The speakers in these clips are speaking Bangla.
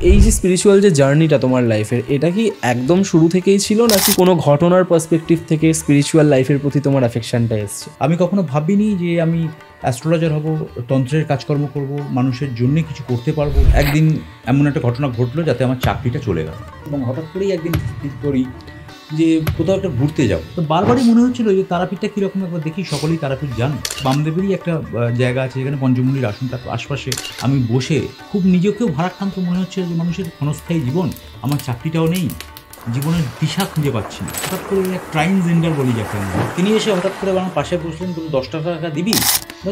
এই যে স্পিরিচুয়াল যে জার্নিটা তোমার লাইফের, এটা কি একদম শুরু থেকেই ছিল নাকি কোনো ঘটনার পার্সপেক্টিভ থেকে স্পিরিচুয়াল লাইফের প্রতি তোমার অ্যাফেকশনটা এসছে? আমি কখনো ভাবিনি যে আমি অ্যাস্ট্রোলজার হব, তন্ত্রের কাজকর্ম করব, মানুষের জন্য কিছু করতে পারবো। একদিন এমন একটা ঘটনা ঘটলো যাতে আমার চাকরিটা চলে গেল, এবং হঠাৎ করেই একদিন ঠিক করি যে কোথাও একটা ঘুরতে যাও। তো বারবারই মনে হচ্ছিল যে তারাপীঠটা কীরকম, একবার দেখি। সকলেই তারাপীঠ যান। বামদেবেরই একটা জায়গা আছে যেখানে পঞ্চমুণ্ডির আসন, তার আশপাশে আমি বসে খুব নিজেকেও ভারাক্রান্ত মনে হচ্ছে যে মানুষের ক্ষণস্থায়ী জীবন, আমার চাকরিটাও নেই, জীবনের দিশা খুঁজে পাচ্ছি না। হঠাৎ করে এক ট্রাইনজেন্ডার বলি যাকে, তিনি এসে হঠাৎ করে আমার পাশে বসলেন, বলুন 10 টাকা দিবি,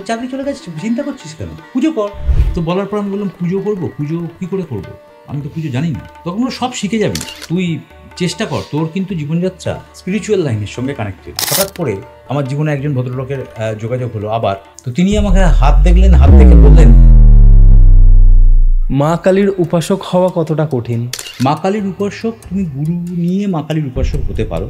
চাকরি চলে গেছে, চিন্তা করছিস কেন, পুজো কর। তো বলার পর আমি বললাম পুজো করবো? পুজো কী করে করবো, আমি তো পুজো জানি না। তখন সব শিখে যাবি, তুই চেষ্টা কর, তোর কিন্তু জীবনযাত্রা স্পিরিচুয়াল লাইনের সঙ্গে কানেক্টেড। হঠাৎ করে আমার জীবনে একজন ভদ্রলোকের যোগাযোগ হলো আবার। তো তিনি আমাকে হাত দেখলেন, হাত দেখে বললেন, মা কালীর উপাসক হওয়া কতটা কঠিন? মা কালীর উপাসক, তুমি গুরু নিয়ে মা কালীর উপাসক হতে পারো,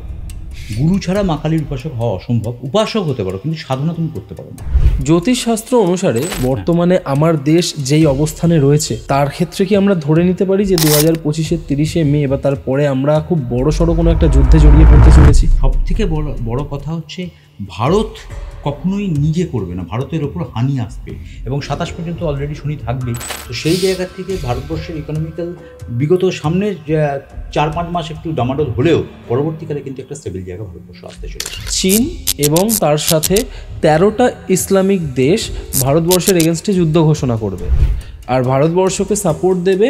গুরু ছাড়া মা কালীর উপাসক হওয়া অসম্ভব। উপাসক হতে পারো কিন্তু সাধনা তুমি করতে পারো না। জ্যোতিষশাস্ত্র অনুসারে বর্তমানে আমার দেশ যেই অবস্থানে রয়েছে তার ক্ষেত্রে কি আমরা ধরে নিতে পারি যে 2025-এর 30শে মে বা তারপরে আমরা খুব বড় সড়ো কোনো একটা যুদ্ধে জড়িয়ে পড়তে চলেছি? সব থেকে বড় কথা হচ্ছে ভারত কখনোই নিজে করবে না, ভারতের ওপর হানি আসবে, এবং 27 পর্যন্ত অলরেডি শনি থাকবে। তো সেই জায়গা থেকে ভারতবর্ষের ইকোনমিক্যাল বিগত সামনের 4-5 মাস একটু ডামাডোল হলেও পরবর্তীকালে কিন্তু একটা স্টেবল জায়গা ভারতবর্ষ আসতে চলেছে। চীন এবং তার সাথে 13টা ইসলামিক দেশ ভারতবর্ষের এগেনস্টে যুদ্ধ ঘোষণা করবে, আর ভারতবর্ষকে সাপোর্ট দেবে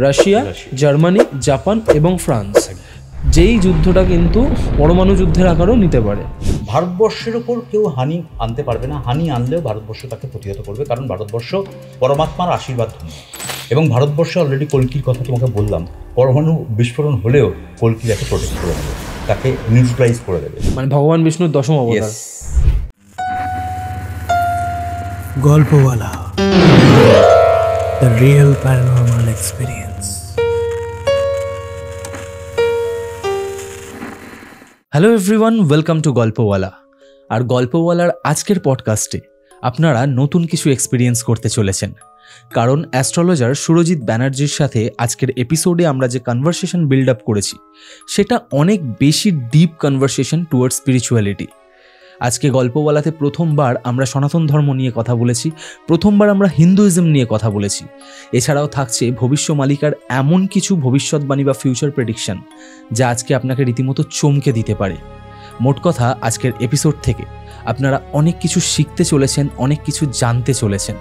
রাশিয়া, জার্মানি, জাপান এবং ফ্রান্স। যেই যুদ্ধটা কিন্তু পরমাণু যুদ্ধের আকারও নিতে পারে। ভারতবর্ষের ওপর কেউ হানি আনতে পারবে না, হানি আনলেও ভারতবর্ষ তাকে প্রতিহত করবে, কারণ ভারতবর্ষ পরমাত্মার আশীর্বাদ ধন্য। এবং ভারতবর্ষে অলরেডি কল্কির কথা তোমাকে বললাম, পরমাণু বিস্ফোরণ হলেও কল্কি তাকে প্রোটেক্ট করে দেবে, তাকে নিউট্রালাইজ করে দেবে, মানে ভগবান বিষ্ণুর দশম অবতার। Golpowala, the real paranormal experience. Hello everyone, welcome to Golpowala. আর গল্পওয়ালার আজকের পডকাস্টে আপনারা নতুন কিছু এক্সপিরিয়েন্স করতে চলেছেন, কারণ অ্যাস্ট্রোলজার সুরজিৎ ব্যানার্জির সাথে আজকের এপিসোডে আমরা যে কনভারসেশন বিল্ড আপ করেছি সেটা অনেক বেশি ডিপ কনভারসেশন টুয়ার্ডস স্পিরিচুয়ালিটি। আজকে গল্পওয়ালাতে প্রথমবার আমরা সনাতন ধর্ম নিয়ে কথা বলেছি, প্রথমবার আমরা হিন্দুইজম নিয়ে কথা বলেছি। এছাড়াও থাকছে ভবিষ্যমালিকার এমন কিছু ভবিষ্যৎবাণী বা ফিউচার প্রেডিকশন যা আজকে আপনাকে রীতিমতো চমকে দিতে পারে। মোট কথা, আজকের এপিসোড থেকে আপনারা অনেক কিছু শিখতে চলেছেন, অনেক কিছু জানতে চলেছেন।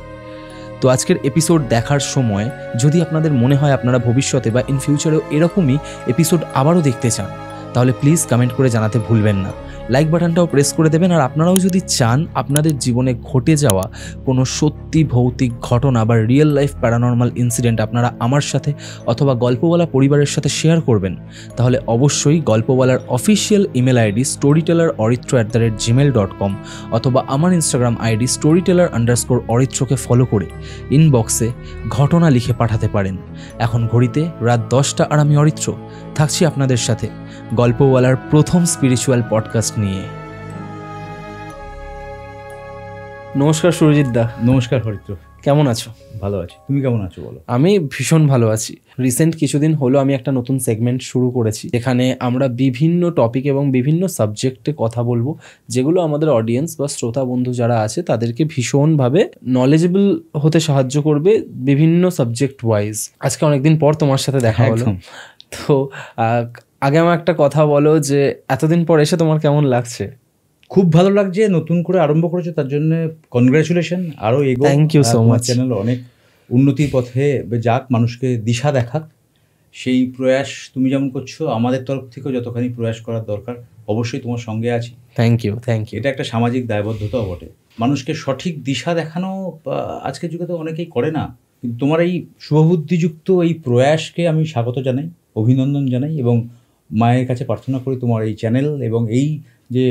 তো আজকের এপিসোড দেখার সময় যদি আপনাদের মনে হয় আপনারা ভবিষ্যতে বা ইন ফিউচারেও এরকমই এপিসোড আবারও দেখতে চান, তাহলে প্লিজ কমেন্ট করে জানাতে ভুলবেন না। লাইক বাটনটাও প্রেস করে দেবেন। আর আপনারাও যদি চান আপনাদের জীবনে ঘটে যাওয়া কোনো সত্যি ভৌতিক ঘটনা বা রিয়েল লাইফ প্যারানর্মাল ইনসিডেন্ট আপনারা আমার সাথে অথবা গল্পওয়ালা পরিবারের সাথে শেয়ার করবেন, তাহলে অবশ্যই গল্পওয়ালার অফিসিয়াল ইমেল আইডি storytelleroritro@gmail.com অথবা আমার ইনস্টাগ্রাম আইডি storyteller_অরিত্রকে ফলো করে ইনবক্সে ঘটনা লিখে পাঠাতে পারেন। এখন ঘড়িতে রাত 10টা আর আমি অরিত্র থাকছি আপনাদের সাথে গল্পওয়ালার প্রথম স্পিরিচুয়াল পডকাস্ট নিয়ে। নমস্কার সুরজিৎ দা। নমস্কার হরিত্র, কেমন আছো? ভালো আছি, তুমি কেমন আছো বলো? আমি ভীষণ ভালো আছি। রিসেন্ট কিছুদিন হলো আমি একটা নতুন সেগমেন্ট শুরু করেছি, যেখানে আমরা বিভিন্ন টপিক এবং বিভিন্ন সাবজেক্টে কথা বলবো, যেগুলো আমাদের অডিয়েন্স বা শ্রোতা বন্ধু যারা আছে তাদেরকে ভীষণভাবে নলেজেবল হতে সাহায্য করবে বিভিন্ন সাবজেক্ট ওয়াইজ। আজকে অনেকদিন পর তোমার সাথে দেখা হলো। তো আগে আমার একটা কথা বলো যে এতদিন পর এসে তোমার কেমন লাগছে? খুব ভালো লাগছে, নতুন করে আরম্ভ করেছো তার জন্য কনগ্রাচুলেশন। আরও এগো, thank you so much. Channel অনেক উন্নতির পথে যাক, মানুষকে দিশা দেখাক, সেই প্রয়াস তুমি যেমন করছো, আমাদের তরফ থেকেও যতখানি প্রয়াস করার দরকার অবশ্যই তোমার সঙ্গে আছি। Thank you, thank you. এটা একটা সামাজিক দায়বদ্ধতাও বটে, মানুষকে সঠিক দিশা দেখানো আজকের যুগে তো অনেকেই করে না, কিন্তু তোমার এই শুভবুদ্ধিযুক্ত এই প্রয়াসকে আমি স্বাগত জানাই, অভিনন্দন জানাই, এবং মায়ের কাছে প্রার্থনা করি তোমার এই চ্যানেল এবং এই যে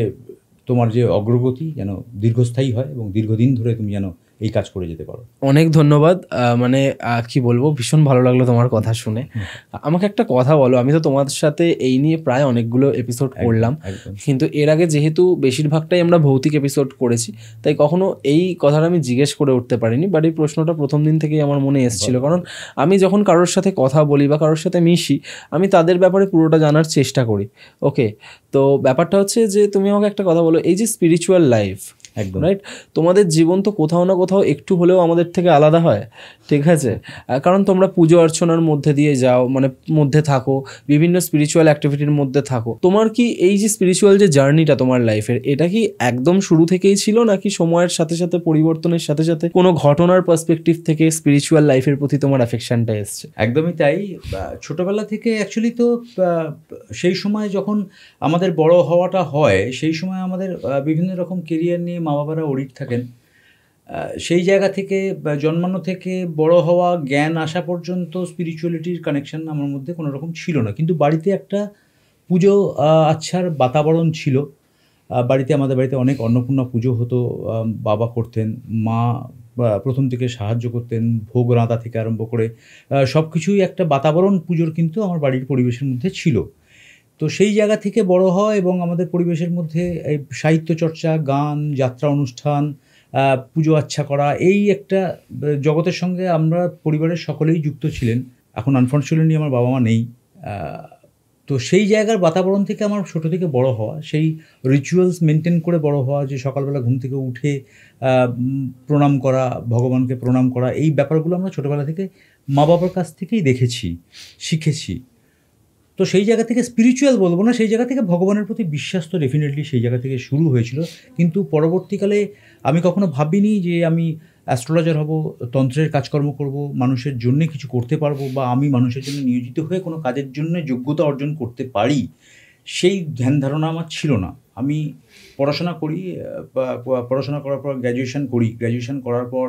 তোমার যে অগ্রগতি যেন দীর্ঘস্থায়ী হয় এবং দীর্ঘদিন ধরে তুমি যেন এই কাজ করে যেতে পারো। অনেক ধন্যবাদ। মানে কি বলবো, ভীষণ ভালো লাগলো তোমার কথা শুনে। আমাকে একটা কথা বলো, আমি তো তোমার সাথে এই নিয়ে প্রায় অনেকগুলো এপিসোড করলাম, কিন্তু এর আগে যেহেতু বেশিরভাগটাই আমরা ভৌতিক এপিসোড করেছি, তাই কখনো এই কথাটা আমি জিজ্ঞেস করে উঠতে পারিনি, বাট এই প্রশ্নটা প্রথম দিন থেকেই আমার মনে এসেছিল। কারণ আমি যখন কারোর সাথে কথা বলি বা কারোর সাথে মিশি, আমি তাদের ব্যাপারে পুরোটা জানার চেষ্টা করি। ওকে, তো ব্যাপারটা হচ্ছে যে তুমি আমাকে একটা কথা বলো, এই যে স্পিরিচুয়াল লাইফ, একদম রাইট, তোমাদের জীবন তো কোথাও না কোথাও একটু হলেও আমাদের থেকে আলাদা হয়, ঠিক আছে? কারণ তোমরা পুজো অর্চনার মধ্যে দিয়ে যাও, মানে মধ্যে থাকো, বিভিন্ন স্পিরিচুয়াল অ্যাক্টিভিটির মধ্যে থাকো। তোমার কি এই যে স্পিরিচুয়াল যে জার্নিটা তোমার লাইফের, এটা কি একদম শুরু থেকেই ছিল, নাকি সময়ের সাথে সাথে পরিবর্তনের সাথে সাথে কোনো ঘটনার পার্সপেক্টিভ থেকে স্পিরিচুয়াল লাইফের প্রতি তোমার অ্যাফেকশনটা এসছে? একদমই তাই। ছোটবেলা থেকে অ্যাকচুয়ালি তো সেই সময় যখন আমাদের বড় হওয়াটা হয়, সেই সময় আমাদের বিভিন্ন রকম কেরিয়ার নিয়ে মা বাবারা অডিট থাকেন। সেই জায়গা থেকে জন্মানো থেকে বড় হওয়া, জ্ঞান আসা পর্যন্ত স্পিরিচুয়ালিটির কানেকশন আমার মধ্যে কোনো রকম ছিল না। কিন্তু বাড়িতে একটা পুজো আচ্ছার বাতাবরণ ছিল। আমাদের বাড়িতে অনেক অন্নপূর্ণা পুজো হতো, বাবা করতেন, মা প্রথম থেকে সাহায্য করতেন, ভোগ রাঁধা থেকে আরম্ভ করে সব কিছুই একটা বাতাবরণ পুজোর কিন্তু আমার বাড়ির পরিবেশের মধ্যে ছিল। তো সেই জায়গা থেকে বড় হওয়া এবং আমাদের পরিবেশের মধ্যে এই সাহিত্য চর্চা, গান, যাত্রা অনুষ্ঠান, পুজো আচ্ছা করা, এই একটা জগতের সঙ্গে আমরা পরিবারের সকলেই যুক্ত ছিলেন। এখন আনফর্চুনেটলি আমার বাবা মা নেই। তো সেই জায়গার বাতাবরণ থেকে আমার ছোটো থেকে বড় হওয়া, সেই রিচুয়ালস মেনটেন করে বড় হওয়া, যে সকালবেলা ঘুম থেকে উঠে প্রণাম করা, ভগবানকে প্রণাম করা, এই ব্যাপারগুলো আমরা ছোটোবেলা থেকে মা বাবার কাছ থেকেই দেখেছি, শিখেছি। তো সেই জায়গা থেকে স্পিরিচুয়াল বলবো না, সেই জায়গা থেকে ভগবানের প্রতি বিশ্বাস তো ডেফিনেটলি সেই জায়গা থেকে শুরু হয়েছিল। কিন্তু পরবর্তীকালে আমি কখনো ভাবিনি যে আমি অ্যাস্ট্রোলজার হব, তন্ত্রের কাজকর্ম করব, মানুষের জন্য কিছু করতে পারবো, বা আমি মানুষের জন্য নিয়োজিত হয়ে কোনো কাজের জন্য যোগ্যতা অর্জন করতে পারি, সেই ধ্যান ধারণা আমার ছিল না। আমি পড়াশোনা করি, পড়াশোনা করার পর গ্র্যাজুয়েশন করার পর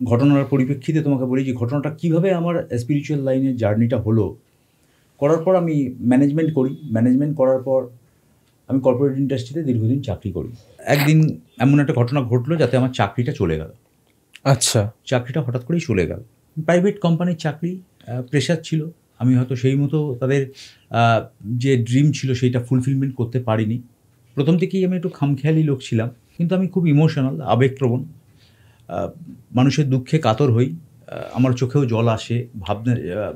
ঘটনার পরিপ্রেক্ষিতে তোমাকে বলি যে ঘটনাটা কীভাবে আমার স্পিরিচুয়াল লাইনের জার্নিটা হলো। করার পর আমি ম্যানেজমেন্ট করার পর আমি কর্পোরেট ইন্ডাস্ট্রিতে দীর্ঘদিন চাকরি করি। একদিন এমন একটা ঘটনা ঘটলো যাতে আমার চাকরিটা চলে গেল। আচ্ছা, চাকরিটা হঠাৎ করেই চলে গেল। প্রাইভেট কোম্পানির চাকরি, প্রেশার ছিল, আমি হয়তো সেই মতো তাদের যে ড্রিম ছিল সেইটা ফুলফিলমেন্ট করতে পারিনি। প্রথম থেকেই আমি একটু খামখেয়ালি লোক ছিলাম, কিন্তু আমি খুব ইমোশনাল, আবেগপ্রবণ, মানুষের দুঃখে কাতর হই, আমার চোখেও জল আসে,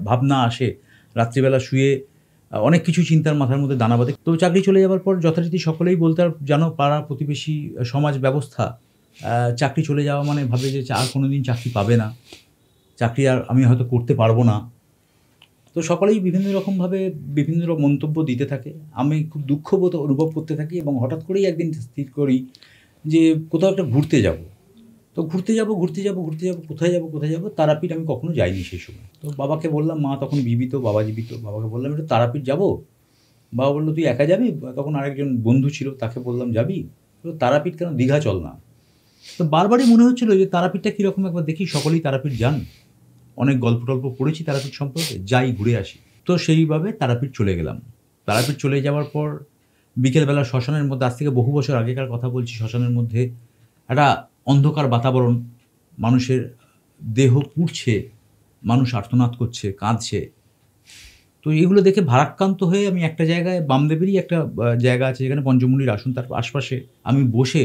ভাবনা আসে, রাত্রিবেলা শুয়ে অনেক কিছু চিন্তার মাথার মধ্যে দানা বাঁধে। তো চাকরি চলে যাওয়ার পর যথারীতি সকলেই বলতে, আর জানো পাড়া প্রতিবেশী, সমাজ ব্যবস্থা, চাকরি চলে যাওয়া মানে ভাবে যে আর কোনো দিন চাকরি পাবে না, চাকরি আর আমি হয়তো করতে পারবো না। তো সকলেই বিভিন্ন রকমভাবে বিভিন্ন রকম মন্তব্য দিতে থাকে। আমি খুব দুঃখবোধ অনুভব করতে থাকি এবং হঠাৎ করেই একদিন স্থির করি যে কোথাও একটা ঘুরতে যাব। তো ঘুরতে যাব, কোথায় যাব, তারাপীঠ আমি কখনো যাইনি সেই সময়। তো বাবাকে বললাম, মা তখন জীবিত, বাবা জীবিত, বাবাকে বললাম একটু তারাপীঠ যাব। বাবা বললো তুই একা যাবি? তখন আরেকজন বন্ধু ছিল, তাকে বললাম যাবি? তো তারাপীঠ কেন, দীঘা চল না। তো বারবারই মনে হচ্ছিলো যে তারাপীঠটা কীরকম, একবার দেখি, সকলেই তারাপীঠ যান, অনেক গল্প টল্প পড়েছি তারাপীঠ সম্পর্কে, যাই ঘুরে আসি। তো সেইভাবে তারাপীঠ চলে গেলাম। তারাপীঠ চলে যাওয়ার পর বিকেলবেলা শ্মশানের মধ্যে, আজ থেকে বহু বছর আগেকার কথা বলছি, শ্মশানের মধ্যে একটা অন্ধকার বাতাবরণ, মানুষের দেহ পুড়ছে, মানুষ আর্তনাদ করছে, কাঁদছে। তো এগুলো দেখে ভারাক্রান্ত হয়ে আমি একটা জায়গায়, বামদেবেরই একটা জায়গা আছে যেখানে পঞ্চমুনির আসন, তার আশপাশে আমি বসে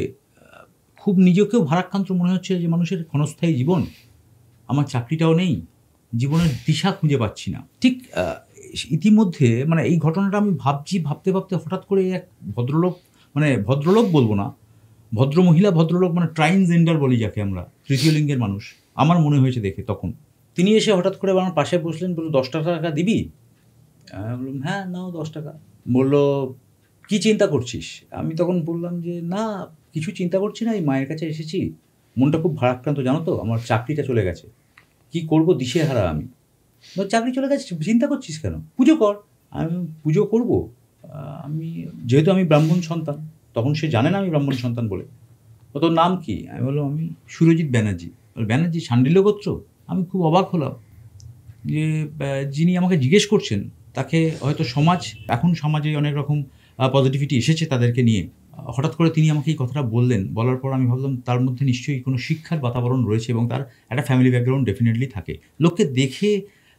খুব নিজেকেও ভারাক্রান্ত মনে হচ্ছে যে মানুষের ক্ষণস্থায়ী জীবন, আমার চাকরিটাও নেই, জীবনের দিশা খুঁজে পাচ্ছি না। ঠিক ইতিমধ্যে মানে এই ঘটনাটা আমি ভাবতে হঠাৎ করে এক ভদ্রলোক বলবো না, ভদ্রলোক মানে ট্রাইনজেন্ডার বলি যাকে আমরা, তৃতীয় লিঙ্গের মানুষ আমার মনে হয়েছে দেখে। তখন তিনি এসে হঠাৎ করে আমার পাশে বসলেন, বললো 10 টাকা দিবি? বললাম হ্যাঁ নাও 10 টাকা। বললো কী চিন্তা করছিস? আমি তখন বললাম যে না কিছু চিন্তা করছি না, এই মায়ের কাছে এসেছি, মনটা খুব ভারাক্রান্ত, জানো তো, আমার চাকরিটা চলে গেছে, কি করব, দিশেহারা আমি। চাকরি চলে গেছে, চিন্তা করছিস কেন? পুজো কর। আমি পুজো করব? যেহেতু আমি ব্রাহ্মণ সন্তান, তখন সে জানে না আমি ব্রাহ্মণ সন্তান বলে। ও তোর নাম কি? আমি বললাম আমি সুরজিৎ ব্যানার্জি। ব্যানার্জি শাণ্ডিল্য গোত্র? আমি খুব অবাক হলাম যে যিনি আমাকে জিজ্ঞেস করছেন তাকে হয়তো সমাজে অনেক রকম পজিটিভিটি এসেছে তাদেরকে নিয়ে, হঠাৎ করে তিনি আমাকে এই কথাটা বললেন, বলার পর আমি ভাবলাম তার মধ্যে নিশ্চয়ই কোনো শিক্ষার বাতাবরণ রয়েছে এবং তার একটা ফ্যামিলি ব্যাকগ্রাউন্ড ডেফিনেটলি থাকে। লোককে দেখে,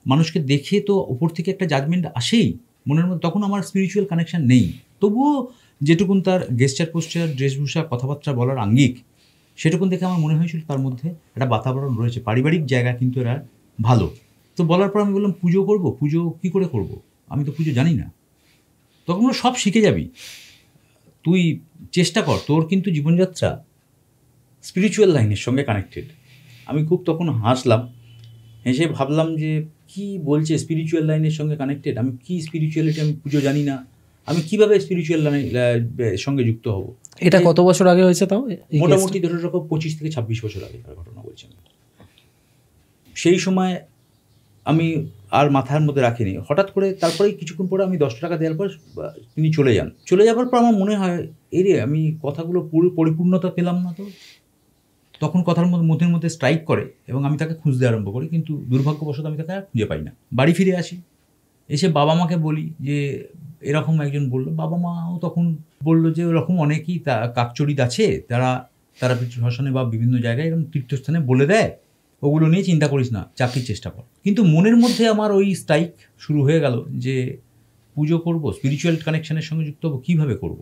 মানুষকে দেখে তো উপর থেকে একটা জাজমেন্ট আসেই মনের মধ্যে, তখন আমার স্পিরিচুয়াল কানেকশান নেই, তবুও যেটুকুন তার গেস্টার পোস্টার, ড্রেসভূষা, কথাবার্তা বলার আঙ্গিক, সেটুকুন দেখে আমার মনে হয়েছিল তার মধ্যে একটা বাতাবরণ রয়েছে, পারিবারিক জায়গা কিন্তু এরা ভালো। তো বলার পর আমি বললাম, পুজো করব? পুজো কী করে করব, আমি তো পুজো জানি না। তখন সব শিখে যাবি, তুই চেষ্টা কর, তোর কিন্তু জীবনযাত্রা স্পিরিচুয়াল লাইনের সঙ্গে কানেক্টেড। আমি খুব তখন হাসলাম, হেসে ভাবলাম যে কি বলছে স্পিরিচুয়াল লাইনের সঙ্গে কানেক্টেড, আমি কি স্পিরিচুয়ালিটি, আমি পুজো জানি না, আমি কীভাবে স্পিরিচুয়াল লাইনের সঙ্গে যুক্ত হব। এটা কত বছর আগে হয়েছে তাও? মোটামুটি ধরে রাখো 25 থেকে 26 বছর আগেকার ঘটনা বলছেন। সেই সময় আমি আর মাথার মধ্যে রাখিনি। হঠাৎ করে তারপরেই কিছুক্ষণ পরে আমি 10 টাকা দেওয়ার পর তিনি চলে যান। চলে যাওয়ার পর আমার মনে হয়, এই রে, আমি কথাগুলো পুরো পরিপূর্ণতা পেলাম না। তো তখন কথার মধ্যের মধ্যে স্ট্রাইক করে এবং আমি তাকে খুঁজতে আরম্ভ করি, কিন্তু দুর্ভাগ্যবশত আমি তাকে আর খুঁজে পাই না। বাড়ি ফিরে আসি, এসে বাবা মাকে বলি যে এরকম একজন বললো। বাবা মাও তখন বললো যে ওরকম অনেকেই কাকচরিত আছে, তারা তারাপীঠ শ্মশানে বা বিভিন্ন জায়গায় এরকম তীর্থস্থানে বলে দেয়, ওগুলো নিয়ে চিন্তা করিস না, চাকরির চেষ্টা কর। কিন্তু মনের মধ্যে আমার ওই স্ট্রাইক শুরু হয়ে গেল যে পুজো করব, স্পিরিচুয়াল কানেকশনের সঙ্গে যুক্ত হবো, কীভাবে করব,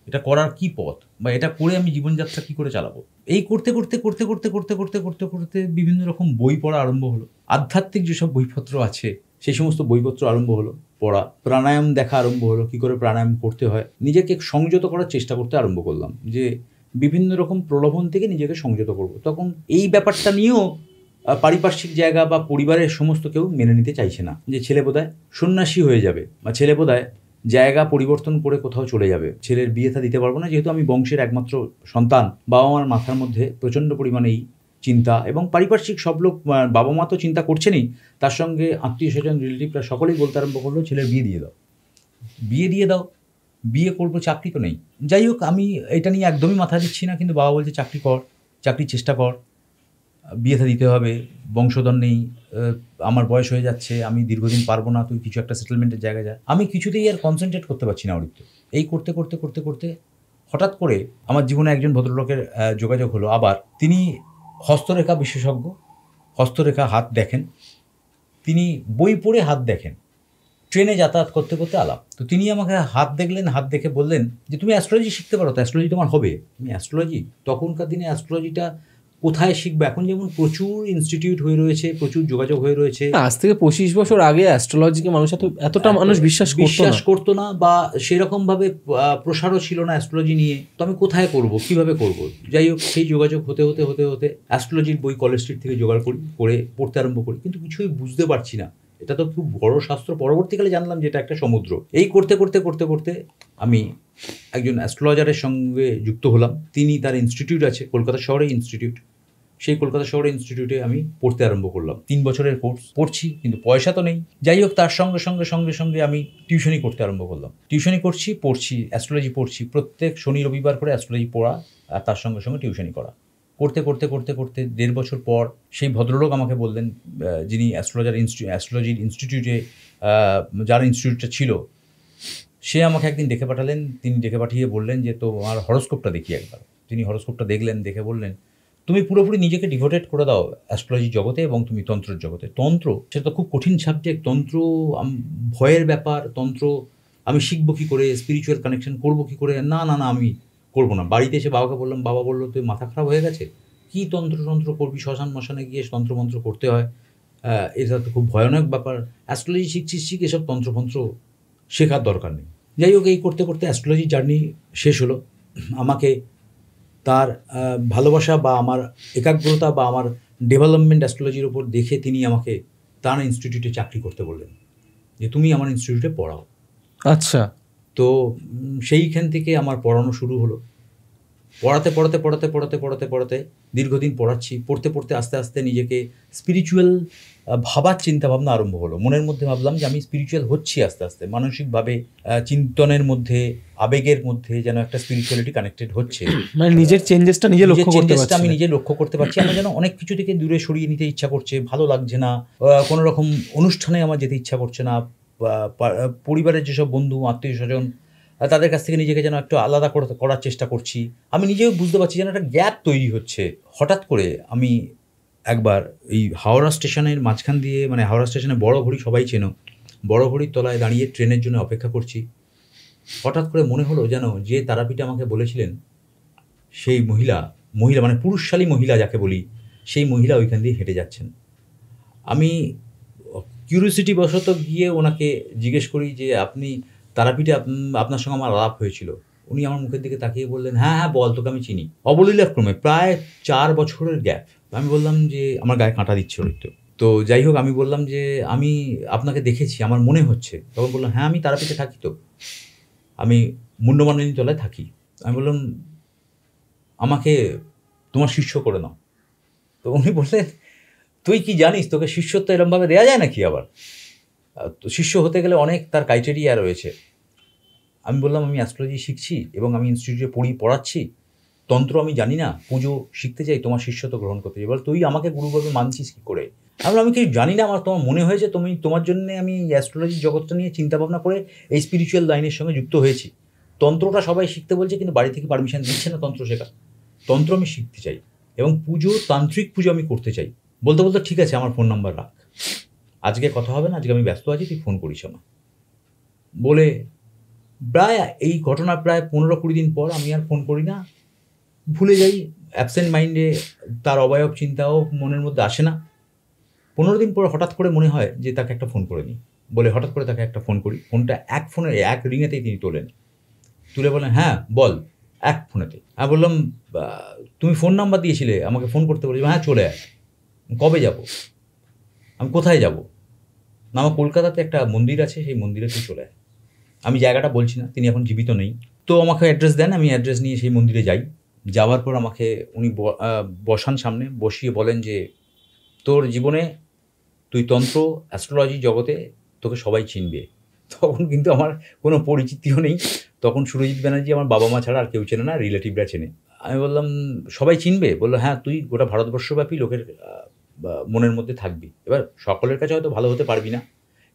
এটা করার কি পথ, বা এটা করে আমি জীবনযাত্রা কী করে চালাবো। এই করতে করতে করতে করতে করতে করতে করতে করতে বিভিন্ন রকম বই পড়া আরম্ভ হলো। আধ্যাত্মিক যেসব বইপত্র আছে সেই সমস্ত বইপত্র আরম্ভ হলো পড়া। প্রাণায়াম দেখা আরম্ভ হলো, কী করে প্রাণায়াম করতে হয়। নিজেকে সংযত করার চেষ্টা করতে আরম্ভ করলাম, যে বিভিন্ন রকম প্রলোভন থেকে নিজেকে সংযত করব। তখন এই ব্যাপারটা নিয়েও পারিপার্শ্বিক জায়গা বা পরিবারের সমস্ত কেউ মেনে নিতে চাইছে না, যে ছেলে বোধহয় সন্ন্যাসী হয়ে যাবে, বা ছেলে বোধহয় জায়গা পরিবর্তন করে কোথাও চলে যাবে, ছেলের বিয়ে থা দিতে পারবো না, যেহেতু আমি বংশের একমাত্র সন্তান। বাবা মার মাথার মধ্যে প্রচণ্ড পরিমাণে এই চিন্তা, এবং পারিপার্শ্বিক সব লোক, বাবা মা তো চিন্তা করছেনই, তার সঙ্গে আত্মীয় স্বজন, রিলেটিভরা সকলেই বলতে আরম্ভ করলো, ছেলের বিয়ে দিয়ে দাও, বিয়ে দিয়ে দাও, বিয়ে করবো, চাকরি তো নেই। যাই হোক, আমি এটা নিয়ে একদমই মাথা দিচ্ছি না, কিন্তু বাবা বলছে চাকরি কর, চাকরির চেষ্টা কর, বিয়ে থা দিতে হবে, বংশধর নেই, আমার বয়স হয়ে যাচ্ছে, আমি দীর্ঘদিন পারবো না, তুই কিছু একটা সেটেলমেন্টের জায়গায় যা। আমি কিছুতেই আর কনসেন্ট্রেট করতে পারছি না অরিত্র। এই করতে করতে করতে করতে হঠাৎ করে আমার জীবনে একজন ভদ্রলোকের যোগাযোগ হলো আবার। তিনি হস্তরেখা বিশেষজ্ঞ, হস্তরেখা, হাত দেখেন, তিনি বই পড়ে হাত দেখেন, ট্রেনে যাতায়াত করতে করতে আলাপ। তো তিনি আমাকে হাত দেখলেন, হাত দেখে বললেন যে তুমি অ্যাস্ট্রোলজি শিখতে পারো তো, অ্যাস্ট্রোলজি তোমার হবে। আমি অ্যাস্ট্রোলজি, তখনকার দিনে অ্যাস্ট্রোলজিটা কোথায় শিখবো? এখন যেমন প্রচুর ইনস্টিটিউট হয়ে রয়েছে, প্রচুর যোগাযোগ হয়ে রয়েছে। আজ থেকে 25 বছর আগে অ্যাস্ট্রোলজিকে মানুষ এতটা মানুষ বিশ্বাস করতো না, বা সেরকমভাবে প্রসারও ছিল না অ্যাস্ট্রোলজি নিয়ে। তো আমি কোথায় করব, কিভাবে করব? যাই হোক, সেই যোগাযোগ হতে হতে হতে হতে অ্যাস্ট্রোলজির বই কলেজ স্ট্রিট থেকে জোগাড় করি, করে পড়তে আরম্ভ করি, কিন্তু কিছুই বুঝতে পারছি না। এটা তো খুব বড় শাস্ত্র। পরবর্তীকালে জানলাম যে এটা একটা সমুদ্র। এই করতে করতে করতে করতে আমি একজন অ্যাস্ট্রোলজারের সঙ্গে যুক্ত হলাম। তিনি, তার ইনস্টিটিউট আছে কলকাতা শহরে, ইনস্টিটিউট, সেই কলকাতা শহরে ইনস্টিটিউটে আমি পড়তে আরম্ভ করলাম। 3 বছরের কোর্স পড়ছি, কিন্তু পয়সা তো নেই। যাই হোক, তার সঙ্গে সঙ্গে সঙ্গে সঙ্গে আমি টিউশনি করতে আরম্ভ করলাম। টিউশনি করছি, পড়ছি, অ্যাস্ট্রোলজি পড়ছি, প্রত্যেক শনি রবিবার করে অ্যাস্ট্রোলজি পড়া, আর তার সঙ্গে সঙ্গে টিউশনি করা। করতে করতে করতে করতে 1.5 বছর পর সেই ভদ্রলোক আমাকে বললেন, যিনি অ্যাস্ট্রোলজির ইনস্টিটিউটে, যার ইনস্টিটিউটটা ছিল, সে আমাকে একদিন ডেকে পাঠালেন। তিনি ডেকে পাঠিয়ে বললেন যে তোমার হরোস্কোপটা দেখি একবার। তিনি হরোস্কোপটা দেখলেন, দেখে বললেন তুমি পুরোপুরি নিজেকে ডিভোটেড করে দাও অ্যাস্ট্রোলজি জগতে এবং তুমি তন্ত্রের জগতে। তন্ত্র সেটা তো খুব কঠিন সাবজেক্ট, তন্ত্র ভয়ের ব্যাপার, তন্ত্র আমি শিখবো কী করে, স্পিরিচুয়াল কানেকশন করবো কী করে, না না না আমি করবো না। বাড়িতে এসে বাবাকে বললাম, বাবা বললো তুই মাথা খারাপ হয়ে গেছে, কী তন্ত্র করবি, শ্মশান মশানে গিয়ে তন্ত্রমন্ত্র করতে হয়, এটা তো খুব ভয়ানক ব্যাপার, অ্যাস্ট্রোলজি শিখ, এসব তন্ত্রমন্ত্র শেখার দরকার নেই। যাই হোক, এই করতে করতে অ্যাস্ট্রোলজি জার্নি শেষ হলো। আমাকে তার ভালোবাসা বা আমার একাগ্রতা বা আমার ডেভেলপমেন্ট অ্যাস্ট্রোলজির ওপর দেখে তিনি আমাকে তার ইনস্টিটিউটে চাকরি করতে বললেন, যে তুমি আমার ইনস্টিটিউটে পড়াও। আচ্ছা। তো সেইখান থেকে আমার পড়ানো শুরু হলো। পড়াতে দীর্ঘদিন পড়াচ্ছি। পড়তে আস্তে আস্তে নিজেকে স্পিরিচুয়াল ভাবার চিন্তাভাবনা আরম্ভ হলো। মনের মধ্যে ভাবলাম যে আমি স্পিরিচুয়াল হচ্ছি আস্তে আস্তে, মানসিকভাবে, চিন্তনের মধ্যে, আবেগের মধ্যে যেন একটা স্পিরিচুয়ালিটি কানেক্টেড হচ্ছে। মানে নিজের চেঞ্জেসটা আমি নিজে লক্ষ্য করতে পারছি। আমার যেন অনেক কিছু থেকে দূরে সরিয়ে নিতে ইচ্ছা করছে, ভালো লাগছে না, কোনো রকম অনুষ্ঠানে আমার যেতে ইচ্ছা করছে না, পরিবারের যেসব বন্ধু, আত্মীয় স্বজন, তাদের কাছ থেকে নিজেকে যেন একটু আলাদা করার চেষ্টা করছি। আমি নিজেও বুঝতে পারছি যেন একটা গ্যাপ তৈরি হচ্ছে। হঠাৎ করে আমি একবার এই হাওড়া স্টেশনের মাঝখান দিয়ে, মানে হাওড়া স্টেশনে বড় ঘড়ি সবাই চেনো, বড় ঘড়ির তলায় দাঁড়িয়ে ট্রেনের জন্য অপেক্ষা করছি। হঠাৎ করে মনে হলো যেন যে তারাপীঠ আমাকে বলেছিলেন সেই মহিলা মানে পুরুষশালী মহিলা যাকে বলি, সেই মহিলা ওইখান দিয়ে হেঁটে যাচ্ছেন। আমি কিউরিওসিটি বশত গিয়ে ওনাকে জিজ্ঞেস করি যে আপনি তারাপীঠে আপনার সঙ্গে আমার আলাপ হয়েছিল। উনি আমার মুখের দিকে তাকিয়ে বললেন, হ্যাঁ হ্যাঁ বল, তোকে আমি চিনি। অবলীলাক্রমে প্রায় 4 বছরের গ্যাপ। আমি বললাম যে আমার গায়ে কাঁটা দিচ্ছে হয়তো। তো যাই হোক, আমি বললাম যে আমি আপনাকে দেখেছি, আমার মনে হচ্ছে। তখন বললাম, হ্যাঁ আমি তারাপীঠে থাকি, তো আমি মুন্ডমালিনী তলায় থাকি। আমি বললাম, আমাকে তোমার শিষ্য করে নাও। তো উনি বললেন, তুই কি জানিস তোকে শিষ্যত্ব এরমভাবে দেওয়া যায় নাকি? আবার তো শিষ্য হতে গেলে অনেক তার ক্রাইটেরিয়া রয়েছে। আমি বললাম, আমি অ্যাস্ট্রোলজি শিখছি এবং আমি ইনস্টিটিউটে পড়াচ্ছি, তন্ত্র আমি জানি না, পুজো শিখতে চাই, তোমার শিষ্যত্ব গ্রহণ করতে চাই। এবার তুই আমাকে গুরুভাবে মানছিস কী করে? আমি কিছু জানি না, তোমার মনে হয়েছে তোমার জন্য আমি অ্যাস্ট্রোলজির জগৎটা নিয়ে চিন্তাভাবনা করে এই স্পিরিচুয়াল লাইনের সঙ্গে যুক্ত হয়েছি। তন্ত্রটা সবাই শিখতে বলছে, কিন্তু বাড়ি থেকে পারমিশন দিচ্ছে না তন্ত্র শেখা। তন্ত্র আমি শিখতে চাই এবং তান্ত্রিক পুজো আমি করতে চাই। বলতে বলতে, ঠিক আছে আমার ফোন নাম্বার রাখ, আজকে কথা হবে না, আজকে আমি ব্যস্ত আছি, তুই ফোন করিস আমার বলে। প্রায় এই ঘটনা প্রায় 15-20 দিন পর আমি আর ফোন করি না, ভুলে যাই। অ্যাবসেন্ট মাইন্ডে তার অবয়ব চিন্তাও মনের মধ্যে আসে না। 15 দিন পর হঠাৎ করে মনে হয় যে তাকে একটা ফোন করে নিই বলে হঠাৎ করে তাকে একটা ফোন করি। ফোনটা এক রিংয়েতেই তিনি তোলেন, তুলে বলেন, হ্যাঁ বল, এক ফোনেতে। আমি বললাম, তুমি ফোন নাম্বার দিয়েছিলে আমাকে ফোন করতে বলেছি। হ্যাঁ চলে আয়। কবে যাব? আমি কোথায় যাব? না, আমার কলকাতাতে একটা মন্দির আছে, সেই মন্দিরে তুই চলে আয়। আমি জায়গাটা বলছি না, তিনি এখন জীবিত নেই। তো আমাকে অ্যাড্রেস দেন, আমি অ্যাড্রেস নিয়ে সেই মন্দিরে যাই। যাওয়ার পর আমাকে উনি বসান সামনে, বসিয়ে বলেন যে তোর জীবনে তুই তন্ত্র অ্যাস্ট্রোলজি জগতে তোকে সবাই চিনবে। তখন কিন্তু আমার কোনো পরিচিতিও নেই। তখন সুরজিৎ ব্যানার্জি আমার বাবা মা ছাড়া আর কেউ চেনে না, রিলেটিভরা চেনে। আমি বললাম, সবাই চিনবে? বললো, হ্যাঁ তুই গোটা ভারতবর্ষব্যাপী লোকের মনের মধ্যে থাকবি। এবার সকলের কাছে হয়তো ভালো হতে পারবি না,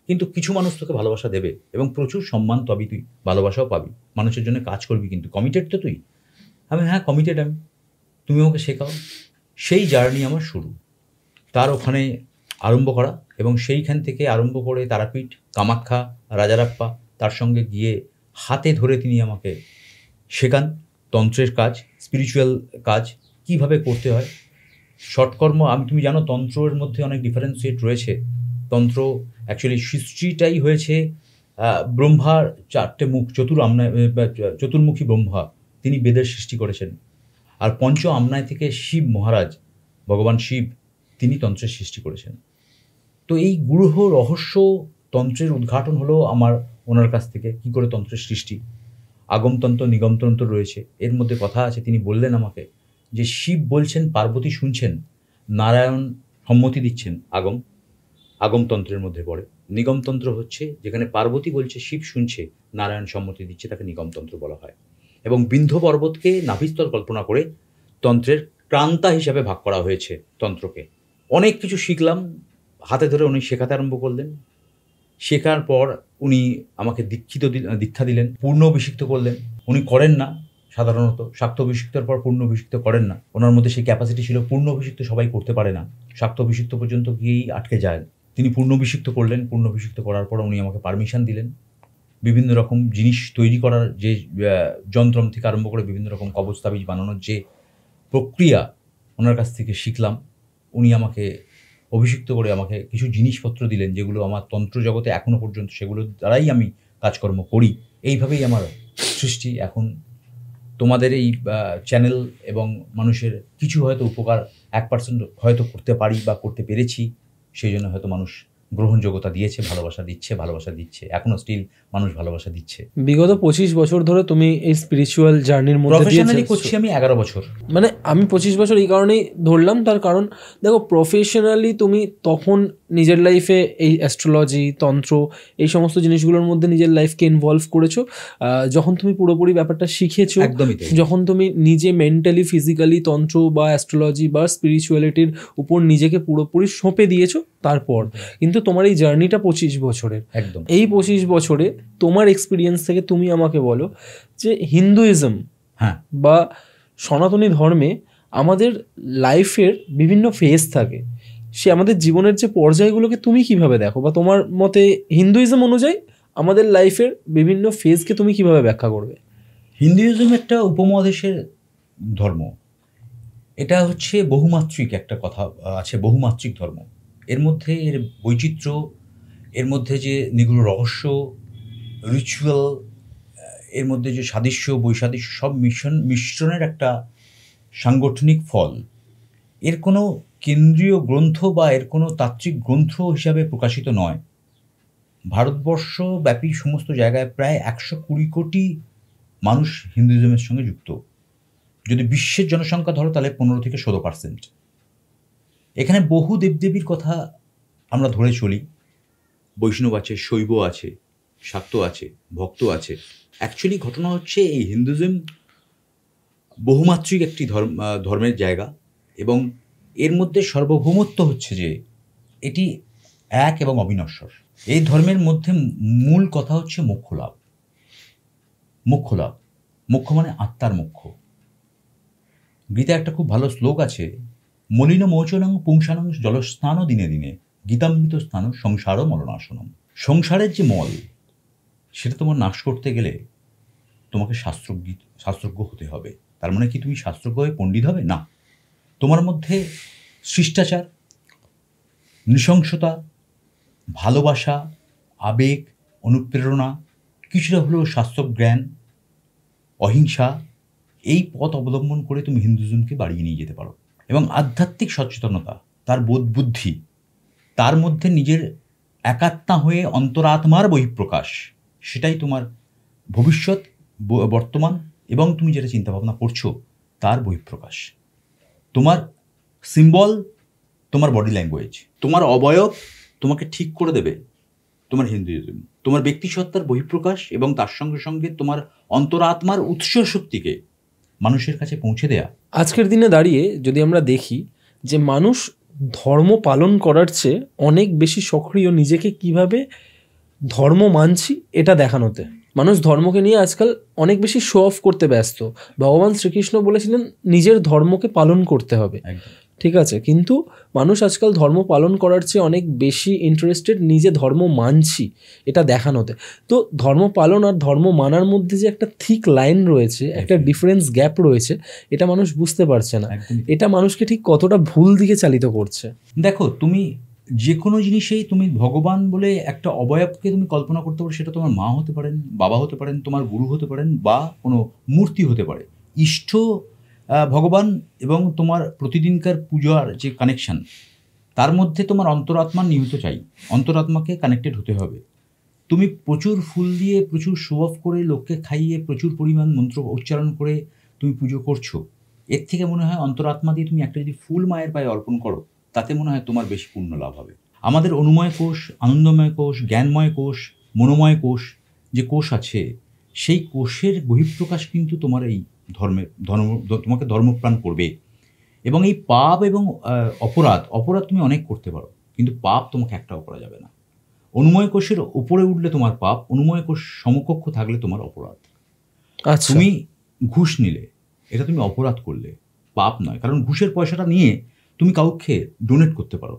কিন্তু কিছু মানুষ তোকে ভালোবাসা দেবে এবং প্রচুর সম্মান পাবি, তুই ভালোবাসাও পাবি, মানুষের জন্য কাজ করবি, কিন্তু কমিটেড তো তুই? আমি, হ্যাঁ কমিটেড আমি, তুমি আমাকে শেখাও। সেই জার্নি আমার শুরু, তার ওখানে আরম্ভ করা, এবং সেইখান থেকে আরম্ভ করে তারাপীঠ, কামাখ্যা, রাজারাপ্পা, তার সঙ্গে গিয়ে হাতে ধরে তিনি আমাকে শেখান তন্ত্রের কাজ, স্পিরিচুয়াল কাজ কিভাবে করতে হয়, ষটকর্ম। তুমি জানো তন্ত্রের মধ্যে অনেক ডিফারেন্সিয়েট রয়েছে। তন্ত্র অ্যাকচুয়ালি সৃষ্টিটাই হয়েছে ব্রহ্মার 4টে মুখ, চতুর্মুখী ব্রহ্মা, তিনি বেদের সৃষ্টি করেছেন। আর পঞ্চ আমনায় থেকে শিব মহারাজ, ভগবান শিব, তিনি তন্ত্রের সৃষ্টি করেছেন। তো এই গূঢ় রহস্য তন্ত্রের উদ্ঘাটন হলো আমার ওনার কাছ থেকে, কি করে তন্ত্রের সৃষ্টি। আগমতন্ত্র, নিগমতন্ত্র রয়েছে, এর মধ্যে কথা আছে। তিনি বললেন আমাকে যে শিব বলছেন, পার্বতী শুনছেন, নারায়ণ সম্মতি দিচ্ছেন। আগমতন্ত্রের মধ্যে পড়ে। নিগমতন্ত্র হচ্ছে যেখানে পার্বতী বলছে, শিব শুনছে, নারায়ণ সম্মতি দিচ্ছে, তাকে নিগমতন্ত্র বলা হয়। এবং বিন্ধ্য পর্বতকে নাভিস্তর কল্পনা করে তন্ত্রের প্রান্তা হিসাবে ভাগ করা হয়েছে তন্ত্রকে। অনেক কিছু শিখলাম, হাতে ধরে উনি শেখাতে আরম্ভ করলেন। শেখার পর উনি আমাকে দীক্ষা দিলেন, পূর্ণ অভিষিক্ত করলেন। উনি করেন না সাধারণত, শাক্ত অভিষিক্তর পর পূর্ণ অভিষিক্ত করেন না। ওনার মধ্যে সেই ক্যাপাসিটি ছিল, পূর্ণ অভিষিক্ত সবাই করতে পারে না, শাক্ত অভিষিক্ত পর্যন্ত গিয়েই আটকে যায়। তিনি পূর্ণ অভিষিক্ত করলেন। পূর্ণ অভিষিক্ত করার পর উনি আমাকে পারমিশন দিলেন বিভিন্ন রকম জিনিস তৈরি করার, যে যন্ত্রম থেকে আরম্ভ করে বিভিন্ন রকম কবচ তাবিজ বানানোর যে প্রক্রিয়া ওনার কাছ থেকে শিখলাম। উনি আমাকে অভিষিক্ত করে আমাকে কিছু জিনিসপত্র দিলেন, যেগুলো আমার তন্ত্র জগতে এখনও পর্যন্ত সেগুলো দ্বারাই আমি কাজকর্ম করি। এইভাবেই আমার সৃষ্টি। এখন তোমাদের এই চ্যানেল এবং মানুষের কিছু হয়তো উপকার 1% হয়তো করতে পারি বা করতে পেরেছি, সেই জন্য হয়তো মানুষ গ্রহণযোগ্যতা দিয়েছে, ভালোবাসা দিচ্ছে, এখনো স্টিল মানুষ ভালোবাসা দিচ্ছে। বিগত 25 বছর ধরে তুমি এই স্পিরিচুয়াল জার্নির মধ্যে প্রফেশনালি করছি আমি 11 বছর। মানে আমি 25 বছর এই কারণেই ধরলাম, তার কারণ দেখো প্রফেশনালি তুমি তখন নিজের লাইফে এই অ্যাস্ট্রোলজি, তন্ত্র, এই সমস্ত জিনিসগুলোর মধ্যে নিজের লাইফকে ইনভলভ করেছো। যখন তুমি পুরোপুরি ব্যাপারটা শিখেছো, একদমই তাই। যখন তুমি নিজে মেন্টালি, ফিজিক্যালি তন্ত্র বা অ্যাস্ট্রোলজি বা স্পিরিচুয়ালিটির উপর নিজেকে পুরোপুরি সঁপে দিয়েছো, তারপর কিন্তু তোমার এই জার্নিটা 25 বছরের। একদম। এই 25 বছরে তোমার এক্সপিরিয়েন্স থেকে তুমি আমাকে বলো যে হিন্দুইজম হ্যাঁ, বা সনাতনী ধর্মে আমাদের লাইফের বিভিন্ন ফেজ থাকে, সে আমাদের জীবনের যে পর্যায়গুলোকে তুমি কিভাবে দেখো, বা তোমার মতে হিন্দুইজম অনুযায়ী আমাদের লাইফের বিভিন্ন ফেজকে তুমি কিভাবে ব্যাখ্যা করবে? হিন্দুইজম একটা উপমহাদেশের ধর্ম। এটা হচ্ছে বহুমাত্রিক একটা কথা আছে, বহুমাত্রিক ধর্ম। এর মধ্যে এর বৈচিত্র্য, এর মধ্যে যে নিগুড় রহস্য, রিচুয়াল, এর মধ্যে যে সাদৃশ্য বৈসাদৃশ্য, সব মিশ্রণের একটা সাংগঠনিক ফল। এর কোনো কেন্দ্রীয় গ্রন্থ বা এর কোনো তাত্ত্বিক গ্রন্থ হিসাবে প্রকাশিত নয়। ভারতবর্ষ ব্যাপী সমস্ত জায়গায় প্রায় 120 কোটি মানুষ হিন্দুইজমের সঙ্গে যুক্ত। যদি বিশ্বের জনসংখ্যা ধরো তাহলে 15 থেকে 16%। এখানে বহু দেবদেবীর কথা আমরা ধরে চলি। বৈষ্ণব আছে, শৈব আছে, শাক্ত আছে, ভক্ত আছে। অ্যাকচুয়ালি ঘটনা হচ্ছে এই হিন্দুইজম বহুমাত্রিক একটি ধর্মের জায়গা, এবং এর মধ্যে সার্বভৌমত্ব হচ্ছে যে এটি এক এবং অবিনশ্বর। এই ধর্মের মধ্যে মূল কথা হচ্ছে মোক্ষ লাভ। মোক্ষ লাভ, মোক্ষ মানে আত্মার মোক্ষ। গীতা একটা খুব ভালো শ্লোক আছে, মলিন মোচনং পুংসানং জলস্নান দিনে দিনে গীতামৃত স্নান সংসারও মলনাশনম। সংসারের যে মল, সেটা তোমার নাশ করতে গেলে তোমাকে শাস্ত্রজ্ঞ হতে হবে। তার মানে কি তুমি শাস্ত্রজ্ঞ হয়ে পণ্ডিত হবে? না, তোমার মধ্যে শিষ্টাচার, নৃশংসতা, ভালোবাসা, আবেগ, অনুপ্রেরণা, কিছুটা হলেও শাস্ত্রজ্ঞান, অহিংসা, এই পথ অবলম্বন করে তুমি হিন্দুইজমকে বাড়িয়ে নিয়ে যেতে পারো। এবং আধ্যাত্মিক সচেতনতা, তার বোধ বুদ্ধি, তার মধ্যে নিজের একাত্মা হয়ে অন্তরাত্মার বহিঃপ্রকাশ, সেটাই তোমার ভবিষ্যৎ, বর্তমান এবং তুমি যেটা চিন্তাভাবনা করছো তার বহিঃপ্রকাশ। তোমার সিম্বল, তোমার বডি ল্যাঙ্গুয়েজ, তোমার অবয়ব তোমাকে ঠিক করে দেবে তোমার হিন্দুইজম। তোমার ব্যক্তিসত্তার বহিঃপ্রকাশ এবং তার সঙ্গে সঙ্গে তোমার অন্তরাত্মার উৎস শক্তিকে মানুষের কাছে পৌঁছে দেয়া। আজকের দিনে দাঁড়িয়ে যদি আমরা দেখি যে মানুষ ধর্ম পালন করার চেয়ে অনেক বেশি সক্রিয় নিজেকে কিভাবে ধর্ম মানছি এটা দেখানোতে। মানুষ ধর্মকে নিয়ে আজকাল অনেক বেশি শো অফ করতে ব্যস্ত। ভগবান শ্রীকৃষ্ণ বলেছিলেন নিজের ধর্মকে পালন করতে হবে, ঠিক আছে, কিন্তু মানুষ আজকাল ধর্ম পালন করার চেয়ে অনেক বেশি ইন্টারেস্টেড নিজে ধর্ম মানছি এটা দেখানোতে। তো ধর্ম পালন আর ধর্ম মানার মধ্যে যে একটা থিক লাইন রয়েছে, একটা ডিফারেন্স গ্যাপ রয়েছে, এটা মানুষ বুঝতে পারছে না। এটা মানুষকে ঠিক কতটা ভুল দিকে চালিত করছে। দেখো, তুমি যে কোনো জিনিসেই তুমি ভগবান বলে একটা অবয়বকে তুমি কল্পনা করতে পারো। সেটা তোমার মা হতে পারেন, বাবা হতে পারেন, তোমার গুরু হতে পারেন, বা কোনো মূর্তি হতে পারে। ইষ্ট ভগবান এবং তোমার প্রতিদিনকার পূজার যে কানেকশান, তার মধ্যে তোমার অন্তরাত্মা নিহিত চাই। অন্তরাত্মাকে কানেক্টেড হতে হবে। তুমি প্রচুর ফুল দিয়ে, প্রচুর শো অফ করে, লোককে খাইয়ে, প্রচুর পরিমাণ মন্ত্র উচ্চারণ করে তুমি পুজো করছো। এর থেকে মনে হয় অন্তরাত্মা দিয়ে তুমি একটা যদি ফুল মায়ের পায়ে অর্পণ করো, তাতে মনে হয় তোমার বেশি পুণ্য লাভ হবে। আমাদের অনুময় কোষ, আনন্দময় কোষ, জ্ঞানময় কোষ, মনোময় কোষ, যে কোষ আছে, সেই কোষের বহিঃপ্রকাশ কিন্তু তোমার এই তোমাকে ধর্মপ্রাণ করবে। এবং এই পাপ এবং অপরাধ তুমি অনেক করতে পারো, কিন্তু পাপ তোমাকে একটাও করা যাবে না। অনুময় কোষের উপরে উঠলে তোমার পাপ, অনুময় কোষ সমকক্ষ থাকলে তোমার অপরাধ। তুমি ঘুষ নিলে, এটা তুমি অপরাধ করলে, পাপ নয়। কারণ ঘুষের পয়সাটা নিয়ে তুমি কাউকে ডোনেট করতে পারো,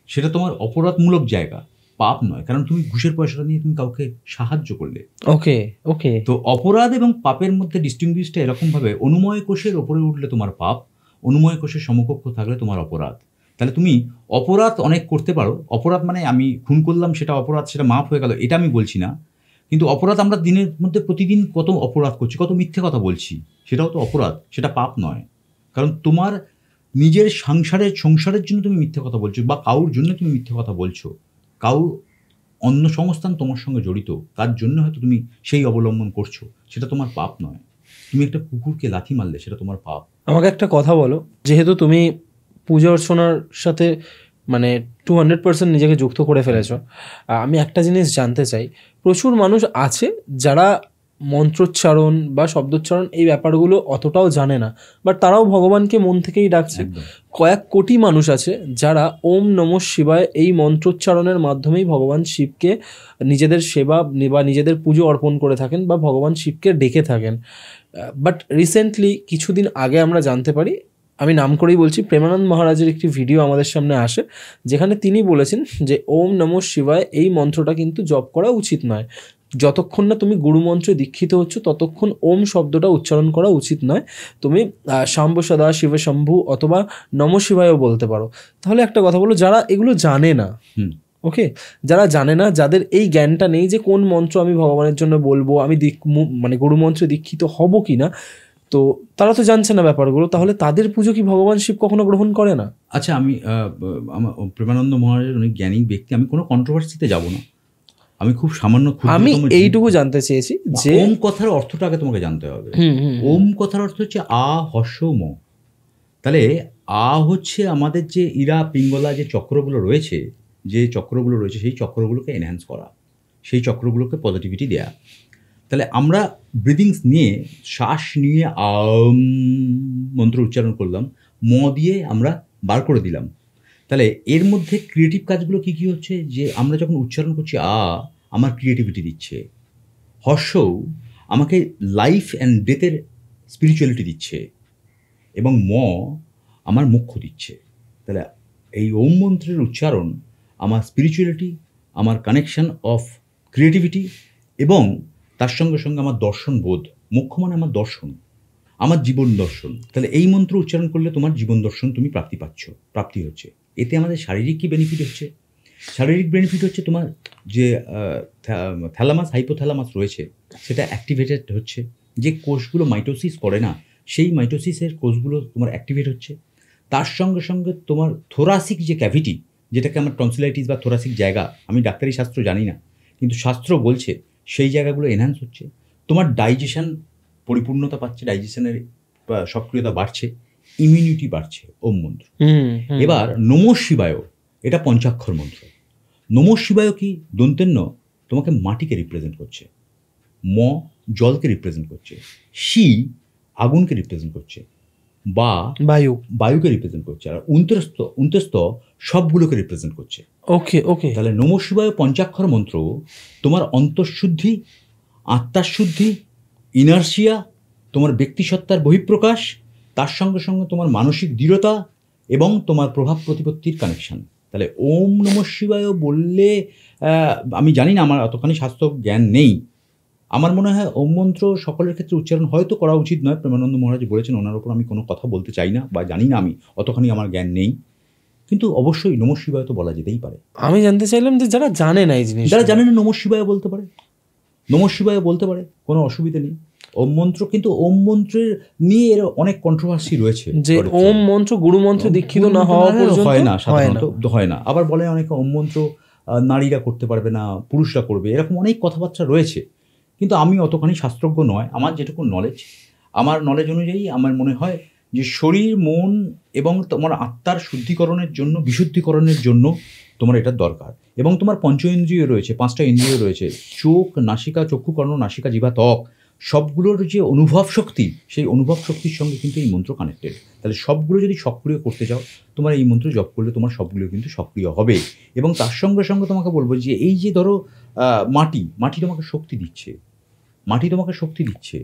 সেটা তোমার অপরাধমূলক জায়গা, পাপ নয়। কারণ তুমি ঘুষের পয়সাটা নিয়ে তুমি কাউকে সাহায্য করলে। ওকে। তো অপরাধ এবং পাপের মধ্যে ডিস্টিংগুইশটা এরকমভাবে, অনুময় কোষের ওপরে উঠলে তোমার পাপ, অনুময় কোষের সমকক্ষ থাকলে তোমার অপরাধ। তাহলে তুমি অপরাধ অনেক করতে পারো। অপরাধ মানে আমি খুন করলাম সেটা অপরাধ, সেটা মাফ হয়ে গেল, এটা আমি বলছি না। কিন্তু অপরাধ আমরা দিনের মধ্যে প্রতিদিন কত অপরাধ করছি, কত মিথ্যে কথা বলছি, সেটাও তো অপরাধ, সেটা পাপ নয়। কারণ তোমার নিজের সংসারের জন্য তুমি মিথ্যে কথা বলছো, বা কাউর জন্য তুমি মিথ্যে কথা বলছো, কাউর অন্য সংস্থান তোমার সঙ্গে জড়িত, তার জন্য হয়তো তুমি সেই অবলম্বন করছো, সেটা তোমার পাপ নয়। তুমি একটা কুকুরকে লাথি মারলে সেটা তোমার পাপ। আমাকে একটা কথা বলো, যেহেতু তুমি পূজা অর্চনার সাথে মানে 200% নিজেকে যুক্ত করে ফেলেছো। আমি একটা জিনিস জানতে চাই, প্রচুর মানুষ আছে যারা মন্ত্রোচ্চারণ বা শব্দোচ্চারণ এই ব্যাপারগুলো অতটাও জানে না, বাট তারাও ভগবানকে মন থেকেই ডাকছে। কয়েক কোটি মানুষ আছে যারা ওম নমঃ শিবায় এই মন্ত্রোচ্চারণের মাধ্যমেই ভগবান শিবকে নিজেদের সেবা বা নিজেদের পুজো অর্পণ করে থাকেন বা ভগবান শিবকে ডেকে থাকেন। বাট রিসেন্টলি কিছুদিন আগে আমরা জানতে পারি, আমি নাম করেই বলছি, প্রেমানন্দ মহারাজের একটি ভিডিও আমাদের সামনে আসে যেখানে তিনি বলেছেন যে ওম নমঃ শিবায় এই মন্ত্রটা কিন্তু জপ করা উচিত নয়। যতক্ষণ না তুমি গুরুমন্ত্রে দীক্ষিত হচ্ছ ততক্ষণ ওম শব্দটা উচ্চারণ করা উচিত নয়। তুমি শাম্ব সদা শিব শম্ভু অথবা নম শিবায়ও বলতে পারো। তাহলে একটা কথা বলো, যারা এগুলো জানে না, ওকে, যারা জানে না, যাদের এই জ্ঞানটা নেই যে কোন মন্ত্র আমি ভগবানের জন্য বলবো, আমি মানে গুরুমন্ত্রে দীক্ষিত হব কি না, তো তারা তো জানছে না ব্যাপারগুলো, তাহলে তাদের পুজো কি ভগবান শিব কখনো গ্রহণ করে না? আচ্ছা, আমি আমার প্রেমানন্দ মহারাজের অনেক জ্ঞানী ব্যক্তি, আমি কোনো কন্ট্রোভার্সিতে যাব না। আমি খুব সামান্য, আমি এইটুকু জানতে চেয়েছি যে ওম কথার অর্থটা আগে তোমাকে জানতে হবে। ওম কথার অর্থ হচ্ছে আ হর্ষ ম। তাহলে আ হচ্ছে আমাদের যে ইরা পিঙ্গলা যে চক্রগুলো রয়েছে, সেই চক্রগুলোকে এনহ্যান্স করা, সেই চক্রগুলোকে পজিটিভিটি দেয়া। তাহলে আমরা ব্রিদিংস নিয়ে, শ্বাস নিয়ে আম মন্ত্র উচ্চারণ করলাম, ম দিয়ে আমরা বার করে দিলাম। তাহলে এর মধ্যে ক্রিয়েটিভ কাজগুলো কী কী হচ্ছে, যে আমরা যখন উচ্চারণ করছি আমার ক্রিয়েটিভিটি দিচ্ছে, হর্ষও আমাকে লাইফ অ্যান্ড ডেথের স্পিরিচুয়ালিটি দিচ্ছে, এবং আমার মোক্ষ দিচ্ছে। তাহলে এই ওম মন্ত্রের উচ্চারণ আমার স্পিরিচুয়ালিটি, আমার কানেকশন অফ ক্রিয়েটিভিটি, এবং তার সঙ্গে সঙ্গে আমার দর্শন বোধ। মোক্ষ মানে আমার দর্শন, আমার জীবন দর্শন। তাহলে এই মন্ত্র উচ্চারণ করলে তোমার জীবন দর্শন তুমি প্রাপ্তি হচ্ছে। এতে আমাদের শারীরিক কী বেনিফিট হচ্ছে? শারীরিক বেনিফিট হচ্ছে তোমার যে থ্যালামাস হাইপোথ্যালামাস রয়েছে সেটা অ্যাক্টিভেটেড হচ্ছে। যে কোষগুলো মাইটোসিস করে না, সেই মাইটোসিসের কোষগুলো তোমার অ্যাক্টিভেট হচ্ছে। তার সঙ্গে সঙ্গে তোমার থোরাসিক যে ক্যাভিটি, যেটাকে আমার টনসিলাইটিস বা থোরাসিক জায়গা, আমি ডাক্তারি শাস্ত্র জানি না, কিন্তু শাস্ত্র বলছে সেই জায়গাগুলো এনহ্যান্স হচ্ছে। তোমার ডাইজেশন পরিপূর্ণতা পাচ্ছে, ডাইজেশনের সক্রিয়তা বাড়ছে, ইমিউনিটি বাড়ছে ওম মন্ত্র। এবার নমঃ শিবায়, এটা পঞ্চাক্ষর মন্ত্র। নমঃ শিবায় কি দন্তেন্য তোমাকে মাটিকে রিপ্রেজেন্ট করছে, ম জলকে রিপ্রেজেন্ট করছে, শি আগুনকে রিপ্রেজেন্ট করছে, বা বায়ুকে রিপ্রেজেন্ট করছে, আর উন্তস্ত সবগুলোকে রিপ্রেজেন্ট করছে। ওকে। তাহলে নমঃ শিবায় পঞ্চাক্ষর মন্ত্র তোমার অন্তঃশুদ্ধি, আত্মার শুদ্ধি, ইনার্সিয়া, তোমার ব্যক্তিসত্তার বহিঃপ্রকাশ, তার সঙ্গে সঙ্গে তোমার মানসিক দৃঢ়তা এবং তোমার প্রভাব প্রতিপত্তির কানেকশন। তাহলে ওম নমঃ শিবায় বললে, আমি জানি না, আমার অতখানি স্বাস্থ্য জ্ঞান নেই, আমার মনে হয় ওম মন্ত্র সকলের ক্ষেত্রে উচ্চারণ হয়তো করা উচিত নয়। প্রেমানন্দ মহারাজ বলেছেন, ওনার ওপর আমি কোনো কথা বলতে চাই না বা জানি না, আমি অতখানি আমার জ্ঞান নেই, কিন্তু অবশ্যই নমঃ শিবায় তো বলা যেতেই পারে। আমি জানতে চাইলাম যে যারা জানে না এই জিনিস, যারা জানে না নমঃ শিবায় বলতে পারে, নমঃ শিবায় বলতে পারে, কোনো অসুবিধা নেই। ওম মন্ত্র, কিন্তু ওম মন্ত্রের নিয়ে এর অনেক কন্ট্রোভার্সি রয়েছে, যে ওম মন্ত্র গুরু মন্ত্রে দীক্ষিত না হওয়া পর্যন্ত হয় না, সাধারণত হয় না। আবার বলে অনেকে ওম মন্ত্র নারীরা করতে পারবে না, পুরুষরা করবে, এরকম অনেক কথাবার্তা রয়েছে। কিন্তু আমি অতখানি শাস্ত্রজ্ঞ নয়, আমার যেটুকু নলেজ অনুযায়ী আমার মনে হয় যে শরীর, মন এবং তোমার আত্মার শুদ্ধিকরণের জন্য, বিশুদ্ধিকরণের জন্য তোমার এটার দরকার। এবং তোমার পঞ্চ ইন্দ্রিয় রয়েছে, 5টা ইন্দ্রিয় রয়েছে, চোখ, নাসিকা, চক্ষু, কর্ণ, নাসিকা, জিহ্বা, ত্বক, সবগুলোর যে অনুভব শক্তি, সেই অনুভব শক্তির সঙ্গে কিন্তু এই মন্ত্র কানেক্টেড। তাহলে সবগুলো যদি সক্রিয় করতে চাও, তোমার এই মন্ত্র জপ করলে তোমার সবগুলো কিন্তু সক্রিয় হবে। এবং তার সঙ্গে সঙ্গে তোমাকে বলবো যে এই যে ধরো মাটি তোমাকে শক্তি দিচ্ছে,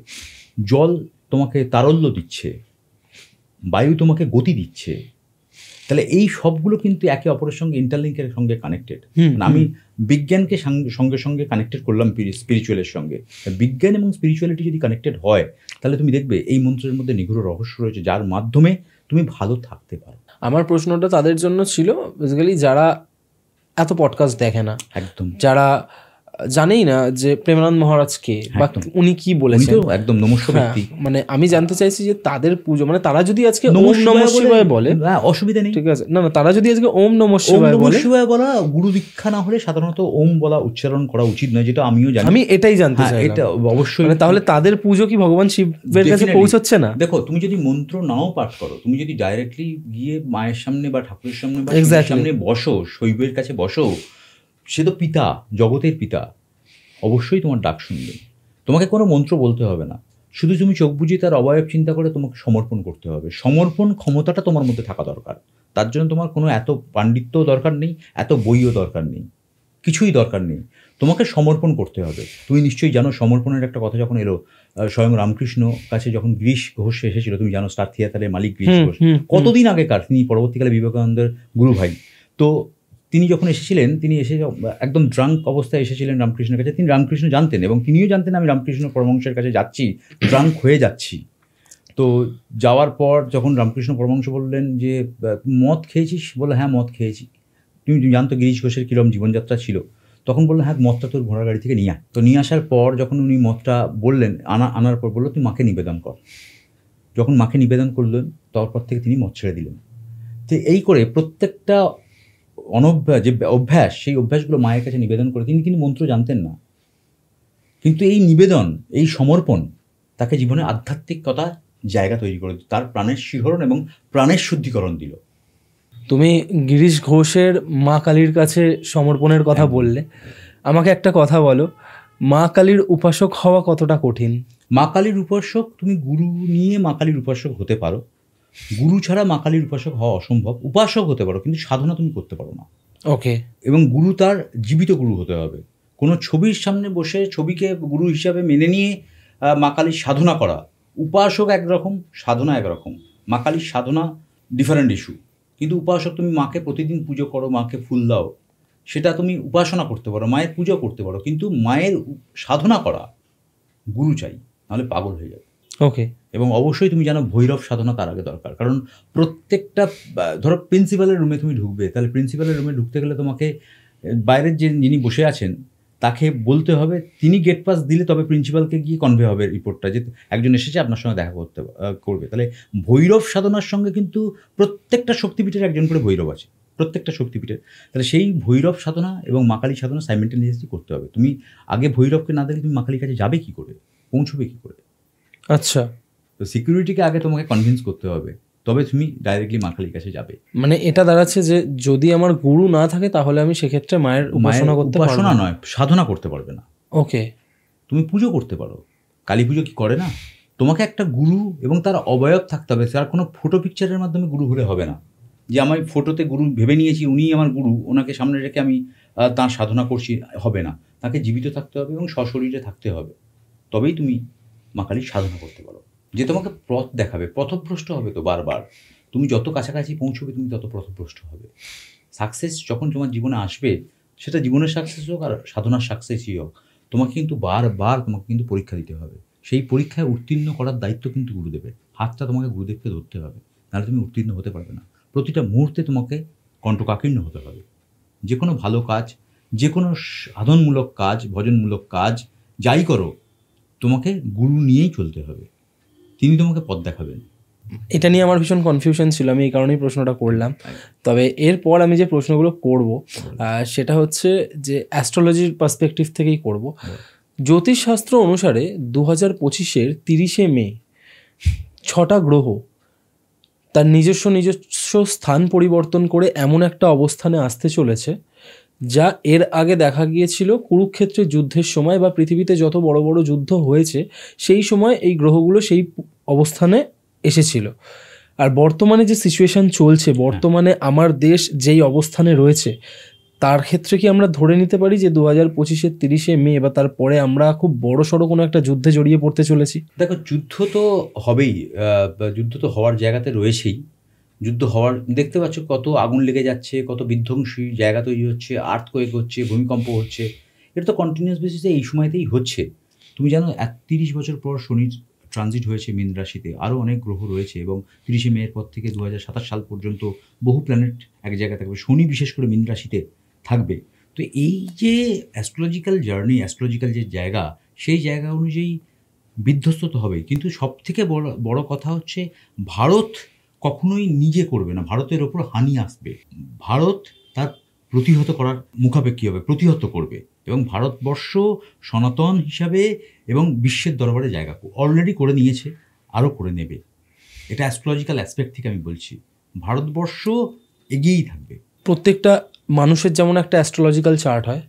জল তোমাকে তারল্য দিচ্ছে, বায়ু তোমাকে গতি দিচ্ছে। তাহলে এই সবগুলো কিন্তু একে অপরের সঙ্গে ইন্টারলিঙ্কের সঙ্গে কানেক্টেড। আমি বিজ্ঞানকে সঙ্গে সঙ্গে কানেক্টেড করলাম স্পিরিচুয়ালের সঙ্গে। বিজ্ঞান এবং স্পিরিচুয়ালিটি যদি কানেক্টেড হয়, তাহলে তুমি দেখবে এই মন্ত্রের মধ্যে নিগূঢ় রহস্য রয়েছে, যার মাধ্যমে তুমি ভালো থাকতে পারো। আমার প্রশ্নটা তাদের জন্য ছিল বেসিক্যালি যারা এত পডকাস্ট দেখে না, একদম, যারা জানেই না যে প্রেমানন্দ মহারাজ কে বা একদম। উনি কি উনি বলেছেন। তো একদম নমস্য হ্যাঁ, ব্যক্তি। মানে আমি জানতে চাইছি যে তাদের পুজো মানে তারা যদি আজকে ওম নমঃ নমঃ শিবায় শিবায় বলে, হ্যাঁ, অসুবিধা নেই। ঠিক আছে, না না তারা যদি আজকে ওম নমঃ ওম শিবায় নমঃ বলে, শিবায় বলা গুরু দীক্ষা না হলে সাধারণত ওম বলা উচ্চারণ করা উচিত নয়, যেটা আমিও জানি। আমি এটাই জানতে হ্যাঁ, চাইলাম। এটা অবশ্যই। মানে তাহলে তাদের পুজো কি ভগবান শিবের কাছে Definitely. পৌঁছচ্ছে না? দেখো, তুমি যদি মন্ত্র নাও পাঠ করো, তুমি যদি ডাইরেক্টলি গিয়ে মায়ের সামনে বা ঠাকুরের সামনে বা শিবের Exactly. সামনে বসো, শৈবের কাছে বসো, সে তো পিতা, জগতের পিতা, অবশ্যই তোমার ডাক শুনবে। তোমাকে কোনো মন্ত্র বলতে হবে না, শুধু তুমি চোখ বুঝিয়ে তার অবয়ব চিন্তা করে তোমাকে সমর্পণ করতে হবে। সমর্পণ ক্ষমতাটা তোমার মধ্যে থাকা দরকার। তার জন্য তোমার কোনো এত পাণ্ডিত্যও দরকার নেই, এত বইও দরকার নেই, কিছুই দরকার নেই। তোমাকে সমর্পণ করতে হবে। তুমি নিশ্চয়ই জানো, সমর্পণের একটা কথা যখন এলো স্বয়ং রামকৃষ্ণ কাছে যখন গিরিশ ঘোষ এসেছিল, তুমি জানো স্টার থিয়েটারের মালিক গিরিশ ঘোষ, কতদিন আগেকার, তিনি পরবর্তীকালে বিবেকানন্দের গুরু ভাই। তো তিনি যখন এসেছিলেন, তিনি এসে একদম ড্রাঙ্ক অবস্থায় এসেছিলেন রামকৃষ্ণের কাছে। তিনি রামকৃষ্ণ জানতেন এবং তিনিও জানতেন আমি রামকৃষ্ণ পরমহংসের কাছে যাচ্ছি, ড্রাঙ্ক হয়ে যাচ্ছি। তো যাওয়ার পর যখন রামকৃষ্ণ পরমহংস বললেন যে মদ খেয়েছিস, বলে হ্যাঁ মদ খেয়েছি। তুমি জানতো গিরিশ ঘোষের কীরকম জীবনযাত্রা ছিল। তখন বললো হ্যাঁ মদটা তোর ঘোড়ার গাড়ি থেকে নিয়ে আয়। তো নিয়ে আসার পর যখন উনি মদটা বললেন, আনার পর বললো তুই মাকে নিবেদন কর। যখন মাকে নিবেদন করলেন, তারপর থেকে তিনি মদ ছেড়ে দিলেন। তো এই করে প্রত্যেকটা যে অভ্যাস, সেই অভ্যাসগুলো মায়ের কাছে নিবেদন করে। তিনি কিন্তু মন্ত্র জানতেন না, কিন্তু এই নিবেদন, এই সমর্পণ তাকে জীবনে আধ্যাত্মিকতা জায়গা তৈরি করে দিল, তার প্রাণের শিহরণ এবং প্রাণের শুদ্ধিকরণ দিল। তুমি গিরিশ ঘোষের মা কালীর কাছে সমর্পণের কথা বললে, আমাকে একটা কথা বলো, মা কালীর উপাসক হওয়া কতটা কঠিন? মা কালীর উপাসক, তুমি গুরু নিয়ে মা কালীর উপাসক হতে পারো। গুরু ছাড়া মা কালীর উপাসক হওয়া অসম্ভব। উপাসক হতে পারো, কিন্তু সাধনা তুমি করতে পারো না। ওকে। এবং গুরু তার জীবিত গুরু হতে হবে। কোনো ছবির সামনে বসে ছবিকে গুরু হিসাবে মেনে নিয়ে মা কালীর সাধনা করা, উপাসক একরকম, সাধনা একরকম। মা কালীর সাধনা ডিফারেন্ট ইস্যু, কিন্তু উপাসক তুমি মাকে প্রতিদিন পুজো করো, মাকে ফুল দাও, সেটা তুমি উপাসনা করতে পারো, মায়ের পুজো করতে পারো, কিন্তু মায়ের সাধনা করা গুরু চাই, নাহলে পাগল হয়ে যাবে। ওকে। এবং অবশ্যই তুমি জানো ভৈরব সাধনা তার আগে দরকার, কারণ প্রত্যেকটা, ধরো প্রিন্সিপালের রুমে তুমি ঢুকবে, তাহলে প্রিন্সিপালের রুমে ঢুকতে গেলে তোমাকে বাইরের যিনি বসে আছেন তাকে বলতে হবে, তিনি গেট পাস দিলে তবে প্রিন্সিপালকে গিয়ে কনভে হবে রিপোর্টটা যে একজন এসেছে আপনার সঙ্গে দেখা করবে। তাহলে ভৈরব সাধনার সঙ্গে কিন্তু প্রত্যেকটা শক্তিপীঠের একজন করে ভৈরব আছে, প্রত্যেকটা শক্তিপীঠের। তাহলে সেই ভৈরব সাধনা এবং মা কালী সাধনা সাইমেলটেনিয়াসলি করতে হবে। তুমি আগে ভৈরবকে না দেখলে তুমি মা কালীর কাছে যাবে কী করে, পৌঁছবে কী করে? আচ্ছা, তো সিকিউরিটিকে আগে তোমাকে কনভিন্স করতে হবে, তবে তুমি ডাইরেক্টলি মা কালীর কাছে যাবে। মানে এটা দাঁড়াচ্ছে যে যদি আমার গুরু না থাকে তাহলে আমি সেক্ষেত্রে মায়ের উপাসনা করতে পারবো উপাসনা নয়, সাধনা করতে পারবে না। ওকে। তুমি পুজো করতে পারো, কালী পুজো কি করে না? তোমাকে একটা গুরু এবং তার অবয়ব থাকতে হবে। তার কোনো ফটো পিকচারের মাধ্যমে গুরু হলে হবে না, যে আমি ফটোতে গুরু ভেবে নিয়েছি উনিই আমার গুরু, ওনাকে সামনে রেখে আমি তার সাধনা করছি, হবে না। তাকে জীবিত থাকতে হবে এবং সশরীরে থাকতে হবে, তবেই তুমি মা কালীর সাধনা করতে পারো। যে তোমাকে পথ দেখাবে, পথভ্রষ্ট হবে তো বারবার। তুমি যত কাছাকাছি পৌঁছবে তুমি তত পথভ্রষ্ট হবে। সাকসেস যখন তোমার জীবনে আসবে, সেটা জীবনের সাকসেস হোক আর সাধনার সাকসেসই হোক, তোমাকে কিন্তু বারবার তোমাকে কিন্তু পরীক্ষা দিতে হবে। সেই পরীক্ষায় উত্তীর্ণ করার দায়িত্ব কিন্তু গুরুদেবের। হাতটা তোমাকে গুরুদেবকে ধরতে হবে, নাহলে তুমি উত্তীর্ণ হতে পারবে না। প্রতিটা মুহূর্তে তোমাকে কণ্ঠকাকীর্ণ হতে হবে। যে কোনো ভালো কাজ, যে কোনো সাধনমূলক কাজ, ভজনমূলক কাজ যাই করো, তোমাকে গুরু নিয়েই চলতে হবে। তিনি তোমাকে পথ দেখাবেন। এটা নিয়ে আমার ভীষণ কনফিউশন ছিল, আমি এই কারণেই প্রশ্নটা করলাম। তবে এরপর আমি যে প্রশ্নগুলো করব সেটা হচ্ছে যে অ্যাস্ট্রোলজির পার্সপেক্টিভ থেকেই করব। জ্যোতিষশাস্ত্র অনুসারে 2025-এর 30শে মে 6টা গ্রহ তার নিজস্ব স্থান পরিবর্তন করে এমন একটা অবস্থানে আসতে চলেছে যা এর আগে দেখা গিয়েছিল কুরুক্ষেত্রের যুদ্ধের সময় বা পৃথিবীতে যত বড় বড় যুদ্ধ হয়েছে সেই সময় এই গ্রহগুলো সেই অবস্থানে এসেছিল। আর বর্তমানে যে সিচুয়েশন চলছে, বর্তমানে আমার দেশ যেই অবস্থানে রয়েছে, তার ক্ষেত্রে কি আমরা ধরে নিতে পারি যে 2025-এর 30শে মে বা তারপরে আমরা খুব বড় সড়ো কোনো একটা যুদ্ধে জড়িয়ে পড়তে চলেছি? দেখো, যুদ্ধ তো হবেই, যুদ্ধ তো হওয়ার জায়গাতে রয়েছেই। যুদ্ধ হওয়ার দেখতে পাচ্ছ, কত আগুন লেগে যাচ্ছে, কত বিধ্বংসী জায়গা তৈরি হচ্ছে, আর্থকোয়েক হচ্ছে, ভূমিকম্প হচ্ছে। এটা তো কন্টিনিউয়াস বেসিসে এই সময়তেই হচ্ছে। তুমি জানো 30 বছর পর শনির ট্রানজিট হয়েছে মীন রাশিতে, আরও অনেক গ্রহ রয়েছে এবং 30শে মের পর থেকে 2027 সাল পর্যন্ত বহু প্ল্যানেট এক জায়গায় থাকবে। শনি বিশেষ করে মীন রাশিতে থাকবে। তো এই যে অ্যাস্ট্রোলজিক্যাল জার্নি, অ্যাস্ট্রোলজিক্যাল যে জায়গা, সেই জায়গা অনুযায়ী বিধ্বস্ত তো হবে। কিন্তু সবথেকে বড় কথা হচ্ছে ভারত কখনোই নিজে করবে না, ভারতের ওপর হানি আসবে, ভারত তার প্রতিহত করার মুখাপেক্ষী হবে, প্রতিহত করবে। এবং ভারতবর্ষ সনাতন হিসাবে এবং বিশ্বের দরবারে জায়গা অলরেডি করে নিয়েছে, আরও করে নেবে। এটা অ্যাস্ট্রোলজিক্যাল অ্যাসপেক্ট থেকে আমি বলছি, ভারতবর্ষ এগিয়েই থাকবে। প্রত্যেকটা মানুষের যেমন একটা অ্যাস্ট্রোলজিক্যাল চার্ট হয়,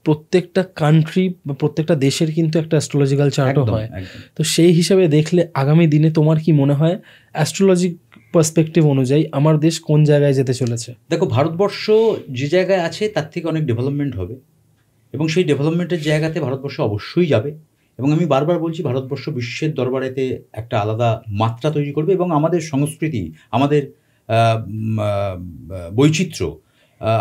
প্রত্যেকটা কান্ট্রি বা প্রত্যেকটা দেশের কিন্তু একটা অ্যাস্ট্রোলজিক্যাল চার্টও হয়। তো সেই হিসাবে দেখলে আগামী দিনে তোমার কি মনে হয় অ্যাস্ট্রোলজি পার্সপেক্টিভ অনুযায়ী আমার দেশ কোন জায়গায় যেতে চলেছে? দেখো, ভারতবর্ষ যে জায়গায় আছে তার থেকে অনেক ডেভেলপমেন্ট হবে, এবং সেই ডেভেলপমেন্টের জায়গাতে ভারতবর্ষ অবশ্যই যাবে। এবং আমি বারবার বলছি, ভারতবর্ষ বিশ্বের দরবারেতে একটা আলাদা মাত্রা তৈরি করবে, এবং আমাদের সংস্কৃতি, আমাদের বৈচিত্র্য,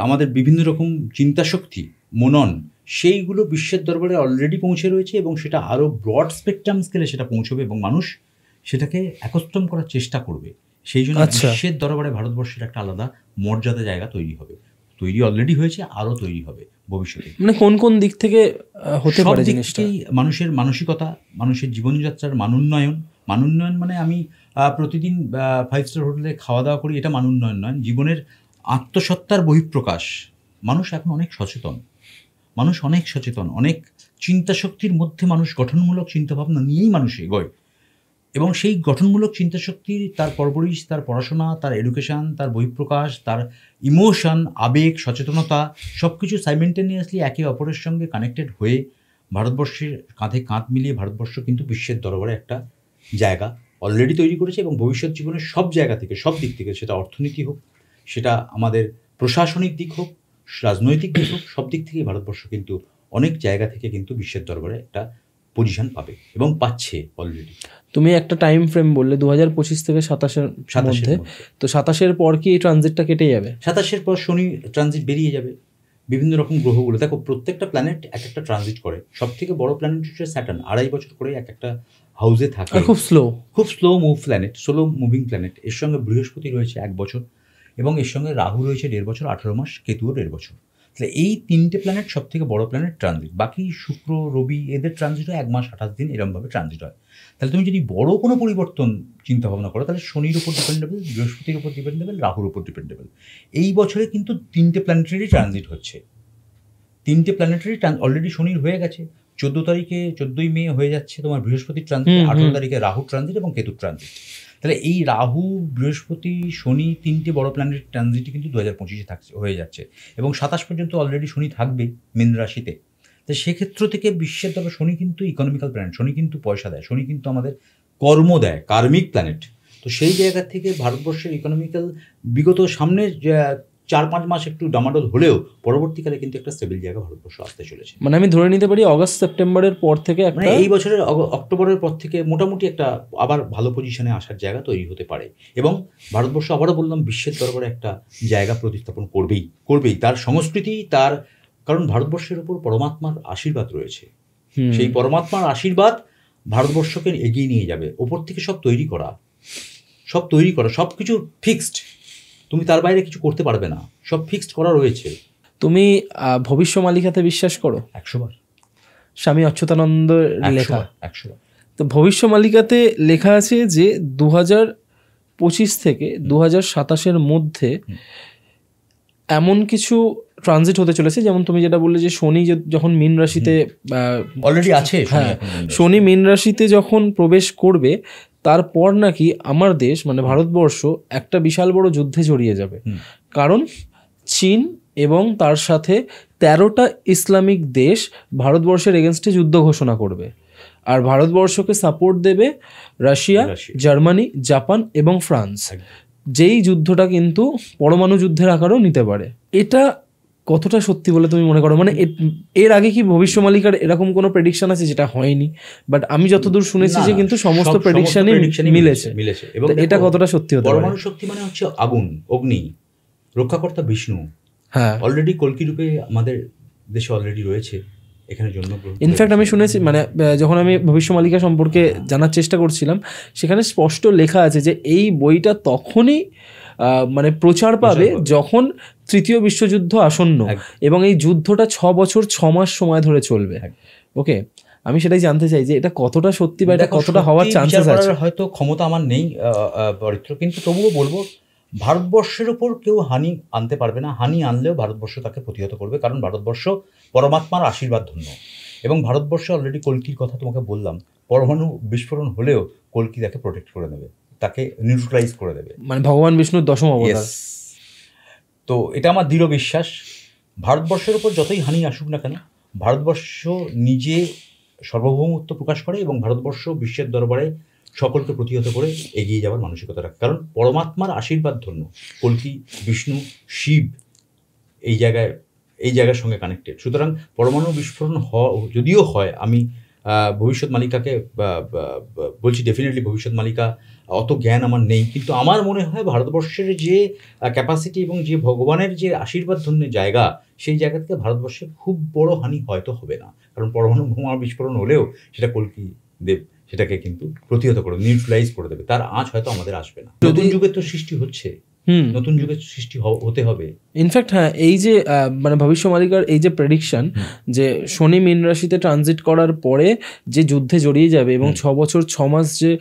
আমাদের বিভিন্ন রকম চিন্তাশক্তি, মনন, সেইগুলো বিশ্বের দরবারে অলরেডি পৌঁছে রয়েছে, এবং সেটা আরও ব্রড স্পেকট্রাম স্কেলে সেটা পৌঁছবে, এবং মানুষ সেটাকে একত্রম করার চেষ্টা করবে। সেই জন্য বিশ্বের দরবারে ভারতবর্ষের একটা আলাদা মর্যাদা জায়গা তৈরি হবে, তৈরি অলরেডি হয়েছে, আরও তৈরি হবে ভবিষ্যতে। মানে কোন কোন দিক থেকে হতে পারে জিনিসটা? মানুষের মানসিকতা, মানুষের জীবনযাত্রার মানোন্নয়ন মানে আমি প্রতিদিন 5 স্টার হোটেলে খাওয়া দাওয়া করি, এটা মানোন্নয়ন নয়, জীবনের আত্মসত্তার বহিঃপ্রকাশ। মানুষ এখন অনেক সচেতন, অনেক চিন্তাশক্তির মধ্যে মানুষ গঠনমূলক চিন্তাভাবনা নিয়েই মানুষ এগোয়, এবং সেই গঠনমূলক চিন্তাশক্তির তার পরবরিশ, তার পড়াশোনা, তার এডুকেশান, তার বহিঃপ্রকাশ, তার ইমোশন, আবেগ, সচেতনতা, সব কিছু সাইমেন্টেনিয়াসলি একে অপরের সঙ্গে কানেক্টেড হয়ে ভারতবর্ষের কাঁধে কাঁধ মিলিয়ে ভারতবর্ষ কিন্তু বিশ্বের দরবারে একটা জায়গা অলরেডি তৈরি করেছে। এবং ভবিষ্যৎ জীবনের সব জায়গা থেকে, সব দিক থেকে, সেটা অর্থনীতি হোক, সেটা আমাদের প্রশাসনিক দিক হোক, রাজনৈতিক দিক হোক, সব দিক থেকেই ভারতবর্ষ কিন্তু অনেক জায়গা থেকে কিন্তু বিশ্বের দরবারে একটা পজিশন পাবে, এবং পাচ্ছে অলরেডি। তুমি একটা টাইম ফ্রেম বললে 2025 থেকে 27-এর মধ্যে, তো 27-এর পর কি এই ট্রানজিটটা কেটে যাবে? 27-এর পর শনি ট্রানজিট বেরিয়ে যাবে, বিভিন্ন রকম গ্রহগুলো। দেখো, প্রত্যেকটা প্ল্যানেট এক একটা ট্রানজিট করে। সব থেকে বড় প্ল্যানেট হচ্ছে স্যাটার্ন, 2.5 বছর করে এক একটা হাউসে থাকে, খুব slow move planet, slow moving planet. এর সঙ্গে বৃহস্পতি রয়েছে 1 বছর, এবং এর সঙ্গে রাহু রয়েছে 1.5 বছর, 18 মাস, কেতুও 1.5 বছর। তাহলে এই 3টে প্ল্যানেট সব থেকে বড় প্ল্যানেট ট্রানজিট। বাকি শুক্র, রবি, এদের ট্রানজিট হয় 1 মাস 28 দিন, এরমভাবে ট্রানজিট হয়। তাহলে তুমি যদি বড় কোনো পরিবর্তন চিন্তা ভাবনা করো, তাহলে শনির উপর ডিপেন্ডেবল, বৃহস্পতির উপর ডিপেন্ডেবল, রাহুর উপর ডিপেন্ডেবল। এই বছরে কিন্তু 3টে প্ল্যানেটারি ট্রানজিট হচ্ছে, 3টে প্ল্যানেটারি অলরেডি শনির হয়ে গেছে। 14 মে হয়ে যাচ্ছে তোমার বৃহস্পতির ট্রানজিট, 18 তারিখে রাহু ট্রানজিট এবং কেতুর ট্রানজিট। তাহলে এই রাহু, বৃহস্পতি, শনি 3টে বড় প্ল্যানেট ট্রানজিটই কিন্তু 2025-এ হয়ে যাচ্ছে, এবং 27 পর্যন্ত অলরেডি শনি থাকবে মীন রাশিতে। তো সেক্ষেত্র থেকে বিশ্বের তবে শনি কিন্তু ইকোনমিক্যাল প্ল্যানেট, শনি কিন্তু পয়সা দেয়, শনি কিন্তু আমাদের কর্ম দেয়, কার্মিক প্ল্যানেট। তো সেই জায়গা থেকে ভারতবর্ষের ইকোনমিক্যাল বিগত সামনের 4-5 মাস একটু ডামাডোল হলেও পরবর্তীকালে কিন্তু একটা স্টেবল জায়গা ভারতবর্ষ আসতে চলেছে। মানে আমি ধরে নিতে পারি অগস্ট সেপ্টেম্বরের পর থেকে, মানে এই বছরের অক্টোবরের পর থেকে মোটামুটি একটা আবার ভালো পজিশনে আসার জায়গা তৈরি হতে পারে, এবং ভারতবর্ষ আবারও বললাম বিশ্বের দরবারে একটা জায়গা প্রতিস্থাপন করবেই। তার সংস্কৃতি, তার কারণ ভারতবর্ষের উপর পরমাত্মার আশীর্বাদ রয়েছে, সেই পরমাত্মার আশীর্বাদ ভারতবর্ষকে এগিয়ে নিয়ে যাবে। ওপর থেকে সব তৈরি করা, সব কিছু ফিক্সড, তুমি তার বাইরে কিছু করতে পারবে না, সব ফিক্সড করা রয়েছে। তুমি ভবিষ্যমালিকাতে বিশ্বাস করো? 100 বার। স্বামী অচ্যুতানন্দ লেখা 100 বার। তো ভবিষ্যমালিকাতে লেখা আছে যে 2025 থেকে 2027-এর মধ্যে এমন কিছু ট্রানজিট হতে চলেছে, যেমন তুমি যেটা বললে যে শনি যখন মীন রাশিতে অলরেডি আছে, শনি মীন রাশিতে যখন প্রবেশ করবে, তারপর নাকি আমার দেশ মানে ভারতবর্ষ একটা বিশাল বড় যুদ্ধে জড়িয়ে যাবে। কারণ চীন এবং তার সাথে 13টা ইসলামিক দেশ ভারতবর্ষের এগেনস্টে যুদ্ধ ঘোষণা করবে, আর ভারতবর্ষকে সাপোর্ট দেবে রাশিয়া, জার্মানি, জাপান এবং ফ্রান্স, যেই যুদ্ধটা কিন্তু পরমাণু যুদ্ধের আকারও নিতে পারে। এটা কতটা সত্যি বলে তুমি মনে করো? মানে এর আগে কি ভবিষ্যমালিকার এরকম কোনো প্রেডিকশন আছে যেটা হয়নি? বাট আমি যতদূর শুনেছি যে কিন্তু সমস্ত প্রেডিকশনই মিলেছে। এবং এটা কতটা সত্যি হতে পারে? পরমাণু শক্তি মানে হচ্ছে আগুন, অগ্নি, রক্ষাকর্তা বিষ্ণু। হ্যাঁ, অলরেডি কল্কি রূপে আমাদের দেশে অলরেডি রয়েছে, এখানে জন্মগ্রহণ। ইনফ্যাক্ট আমি শুনেছি, মানে যখন আমি ভবিষ্যমালিকা সম্পর্কে জানার চেষ্টা করছিলাম, সেখানে স্পষ্ট লেখা আছে যে এই বইটা তখনই মানে প্রচার পাবে যখন তৃতীয় বিশ্বযুদ্ধ আসন্ন, এবং এই যুদ্ধটা 6 বছর 6 মাস সময় ধরে চলবে। ওকে, আমি সেটাই জানতে চাই যে এটা কতটা সত্যি বা এটা কতটা হওয়ার চান্সেস আছে। হয়তো ক্ষমতা আমার নেই পরিত্র, কিন্তু তবুও বলবো ভারতবর্ষের ওপর কেউ হানি আনতে পারবে না। হানি আনলেও ভারতবর্ষ তাকে প্রতিহত করবে, কারণ ভারতবর্ষ পরমাত্মার আশীর্বাদ ধন্য। এবং ভারতবর্ষে অলরেডি কল্কির কথা তোমাকে বললাম, পরমাণু বিস্ফোরণ হলেও কল্কি তাকে প্রোটেক্ট করে নেবে, তাকে নিউট্রালাইজ করে দেবে, মানে ভগবান বিষ্ণুর দশম অবতার। তো এটা আমার দৃঢ় বিশ্বাস। ভারতবর্ষের উপর যতই হানি আসুক না কেন, ভারতবর্ষ নিজে সার্বভৌমত্ব প্রকাশ করে এবং ভারতবর্ষ বিশ্বের দরবারে সকলকে প্রতিহত করে এগিয়ে যাওয়ার মানসিকতা রাখে, কারণ পরমাত্মার আশীর্বাদ ধন্য। কল্কি, বিষ্ণু, শিব এই জায়গার সঙ্গে কানেক্টেড। সুতরাং পরমাণু বিস্ফোরণ যদিও হয়, আমি ভবিষ্যৎ মালিকাকে বলছি, ডেফিনেটলি ভবিষ্যৎ মালিকা অত জ্ঞান আমার নেই, কিন্তু আমার মনে হয় ভারতবর্ষের যে ক্যাপাসিটি এবং যে ভগবানের যে আশীর্বাদ ধন্য জায়গা, সেই জায়গা থেকে ভারতবর্ষে খুব বড় হানি হয়তো হবে না, কারণ পরমাণু বোমা বিস্ফোরণ হলেও সেটা কল্কি দেব সেটাকে কিন্তু প্রতিহত করে নিউট্রালাইজ করে দেবে, তার আঁচ হয়তো আমাদের আসবে না। নতুন যুগের তো সৃষ্টি হচ্ছে, নতুন যুগের সৃষ্টি হতে হবে। ইনফ্যাক্ট হ্যাঁ, এই যে মানে ভবিষ্য মালিকার এই যে প্রেডিকশন যে শনি মীন রাশিতে ট্রানজিট করার পরে যে যুদ্ধে জড়িয়ে যাবে এবং 6 বছর 6 মাস যে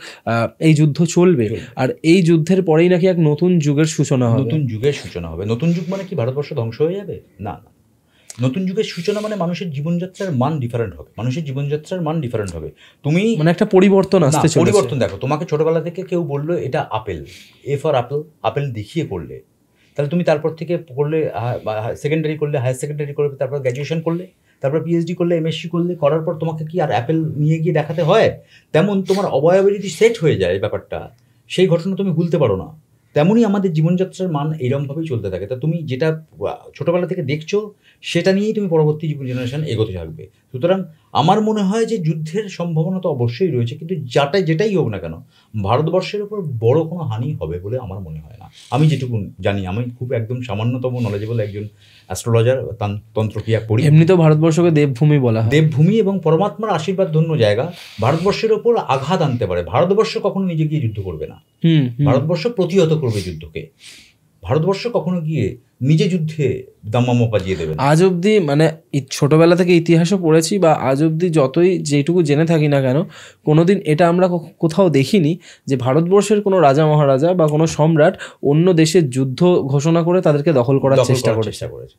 এই যুদ্ধ চলবে, আর এই যুদ্ধের পরেই নাকি এক নতুন যুগের সূচনা হবে। নতুন যুগের সূচনা হবে। নতুন যুগ মানে কি ভারতবর্ষ ধ্বংস হয়ে যাবে? না না, নতুন যুগের সূচনা মানে মানুষের জীবনযাত্রার মান ডিফারেন্ট হবে, মানুষের জীবনযাত্রার মান ডিফারেন্ট হবে। তুমি মানে একটা পরিবর্তন আসতে চলেছে। পরিবর্তন দেখো, তোমাকে ছোটবেলা থেকে কেউ বললো এটা apple, A for apple, apple দেখিয়ে করলে, তাহলে তুমি তারপর থেকে করলে সেকেন্ডারি করলে, হায়ার সেকেন্ডারি করলে, তারপর গ্র্যাজুয়েশন করলে, তারপর পিএইচডি করলে, এমএসসি করলে, করার পর তোমাকে কি আর অ্যাপেল নিয়ে গিয়ে দেখাতে হয়? তেমন তোমার অবয়বে যদি সেট হয়ে যায় ব্যাপারটা, সেই ঘটনা তুমি ভুলতে পারো না। তেমনই আমাদের জীবনযাত্রার মান এইরকমভাবেই চলতে থাকে। তা তুমি যেটা ছোটোবেলা থেকে দেখছো সেটা নিয়েই তুমি পরবর্তী জীবন জেনারেশন এগোতে থাকবে। সুতরাং আমার মনে হয় যে যুদ্ধের সম্ভাবনা তো অবশ্যই রয়েছে, কিন্তু যেটাই হোক না কেন ভারতবর্ষের উপর বড় কোনো হানি হবে বলে আমার মনে হয় না। আমি যেটুকু জানি, আমি খুব একদম সামান্যতম নলেজেবল একজন অ্যাস্ট্রোলজার, তন্ত্রক্রিয়া করি। এমনিতেও ভারতবর্ষকে দেবভূমি বলা হয়। দেবভূমি এবং পরমাত্মার আশীর্বাদ ধন্য জায়গা। ভারতবর্ষের ওপর আঘাত আনতে পারে, ভারতবর্ষ কখনো নিজে গিয়ে যুদ্ধ করবে না, ভারতবর্ষ প্রতিহত করবে যুদ্ধকে। ভারতবর্ষ কখনো গিয়ে নিজে যুদ্ধে দাম্মামা বাজিয়ে দেবে না। আজ অব্দি মানে ছোটবেলা থেকে ইতিহাসও পড়েছি বা আজ অব্দি যতই যেটুকু জেনে থাকি না কেন, কোনোদিন এটা আমরা কোথাও দেখিনি যে ভারতবর্ষের কোনো রাজা মহারাজা বা কোনো সম্রাট অন্য দেশের যুদ্ধ ঘোষণা করে তাদেরকে দখল করার চেষ্টা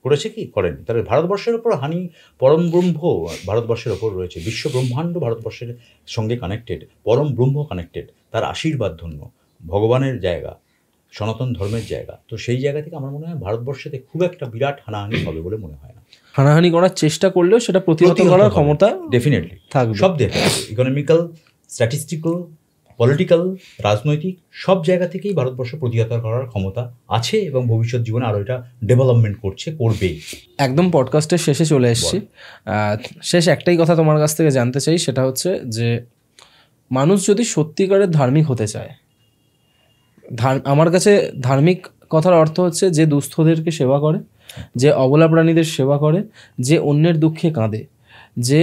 করেছে কি করেনি। তাহলে ভারতবর্ষের ওপর হানি, পরম ব্রহ্ম ভারতবর্ষের ওপর রয়েছে, বিশ্ব ব্রহ্মাণ্ড ভারতবর্ষের সঙ্গে কানেক্টেড, পরম ব্রহ্ম কানেক্টেড, তার আশীর্বাদ ধন্য, ভগবানের জায়গা, সনাতন ধর্মের জায়গা। তো সেই জায়গা থেকে আমার মনে হয় ভারতবর্ষেতে খুব একটা বিরাট হানাহানি হবে বলে মনে হয় না। হানাহানি করার চেষ্টা করলেও সেটা প্রতিহত করার ক্ষমতা ডেফিনেটলি থাকবে। সব দেখে ইকোনমিক্যাল, স্ট্যাটিস্টিক্যাল, পলিটিক্যাল, রাজনৈতিক সব জায়গা থেকেই ভারতবর্ষ প্রতিহত করার ক্ষমতা আছে এবং ভবিষ্যৎ জীবনে আরও এটা ডেভেলপমেন্ট করবে। একদম পডকাস্টের শেষে চলে এসেছি। শেষ একটাই কথা তোমার কাছ থেকে জানতে চাই, সেটা হচ্ছে যে মানুষ যদি সত্যিকারের ধার্মিক হতে চায়, আমার কাছে ধার্মিক কথার অর্থ হচ্ছে যে দুস্থদেরকে সেবা করে, যে অবলা প্রাণীদের সেবা করে, যে অন্যের দুঃখে কাঁদে, যে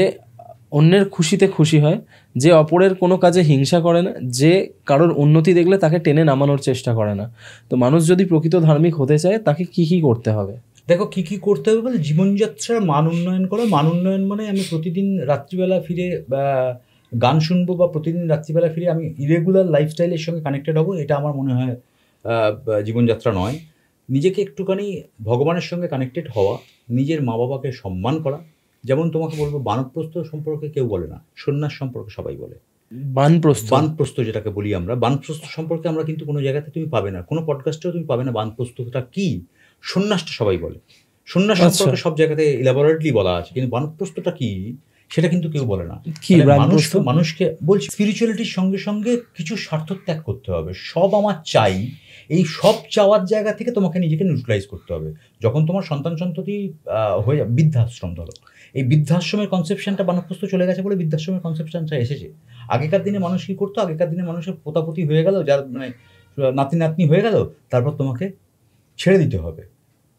অন্যের খুশিতে খুশি হয়, যে অপরের কোনো কাজে হিংসা করে না, যে কারোর উন্নতি দেখলে তাকে টেনে নামানোর চেষ্টা করে না। তো মানুষ যদি প্রকৃত ধার্মিক হতে চায় তাকে কি কি করতে হবে? দেখো, কি কি করতে হবে বলে জীবনযাত্রার মান উন্নয়ন করা। মান উন্নয়ন মানে আমি প্রতিদিন রাত্রিবেলা ফিরে গান শুনবো বা প্রতিদিন রাত্রিবেলা ফিরে আমি ইরেগুলার লাইফস্টাইলের সঙ্গে কানেক্টেড হব, এটা আমার মনে হয় জীবনযাত্রা নয়। নিজেকে একটুখানি ভগবানের সঙ্গে কানেক্টেড হওয়া, নিজের মা বাবাকে সম্মান করা। যেমন তোমাকে বলবো, বানপ্রস্থ সম্পর্কে কেউ বলে না, সন্ন্যাস সম্পর্কে সবাই বলে। বানপ্রস্থ যেটাকে বলি আমরা, বানপ্রস্থ সম্পর্কে আমরা কিন্তু কোনো জায়গাতে তুমি পাবে না, কোনো পডকাস্টেও তুমি পাবে না বানপ্রস্থটা কি। সন্ন্যাসটা সবাই বলে, সন্ন্যাস সম্পর্কে সব জায়গাতে ইলাবোরেটলি বলা আছে, কিন্তু বানপ্রস্থটা কি সেটা কিন্তু কেউ বলে না। মানুষকে বলছি, স্পিরিচুয়ালিটির সঙ্গে সঙ্গে কিছু স্বার্থ ত্যাগ করতে হবে। সব আমার চাই, এই সব চাওয়ার জায়গা থেকে তোমাকে নিজেকে নিউট্রালাইজ করতে হবে। যখন তোমার সন্তান সন্ততি হয়ে যাবে, বৃদ্ধাশ্রম ধরো, এই বৃদ্ধাশ্রমের কনসেপশনটা বানপ্রস্থ চলে গেছে বলে বৃদ্ধাশ্রমের কনসেপশনটা এসেছে। আগেকার দিনে মানুষ কী করতো, আগেকার দিনে মানুষের পোতাপতি হয়ে গেল, যার মানে নাতি নাতনি হয়ে গেল, তারপর তোমাকে ছেড়ে দিতে হবে,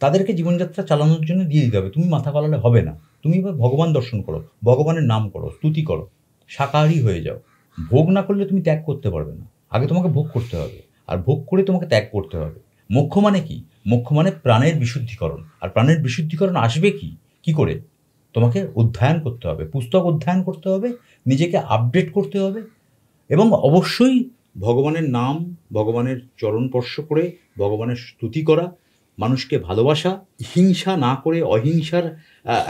তাদেরকে জীবনযাত্রা চালানোর জন্য দিয়ে দিতে হবে। তুমি মাথা কলালে হবে না, তুমি এবার ভগবান দর্শন করো, ভগবানের নাম করো, স্তুতি করো, শাকাহারী হয়ে যাও। ভোগ না করলে তুমি ত্যাগ করতে পারবে না। আগে তোমাকে ভোগ করতে হবে, আর ভোগ করে তোমাকে ত্যাগ করতে হবে। মোক্ষ মানে কি? মোক্ষ মানে প্রাণের বিশুদ্ধিকরণ। আর প্রাণের বিশুদ্ধিকরণ আসবে কি করে? তোমাকে অধ্যয়ন করতে হবে, পুস্তক অধ্যয়ন করতে হবে, নিজেকে আপডেট করতে হবে, এবং অবশ্যই ভগবানের নাম, ভগবানের চরণ স্পর্শ করে ভগবানের স্তুতি করা, মানুষকে ভালোবাসা, হিংসা না করে অহিংসার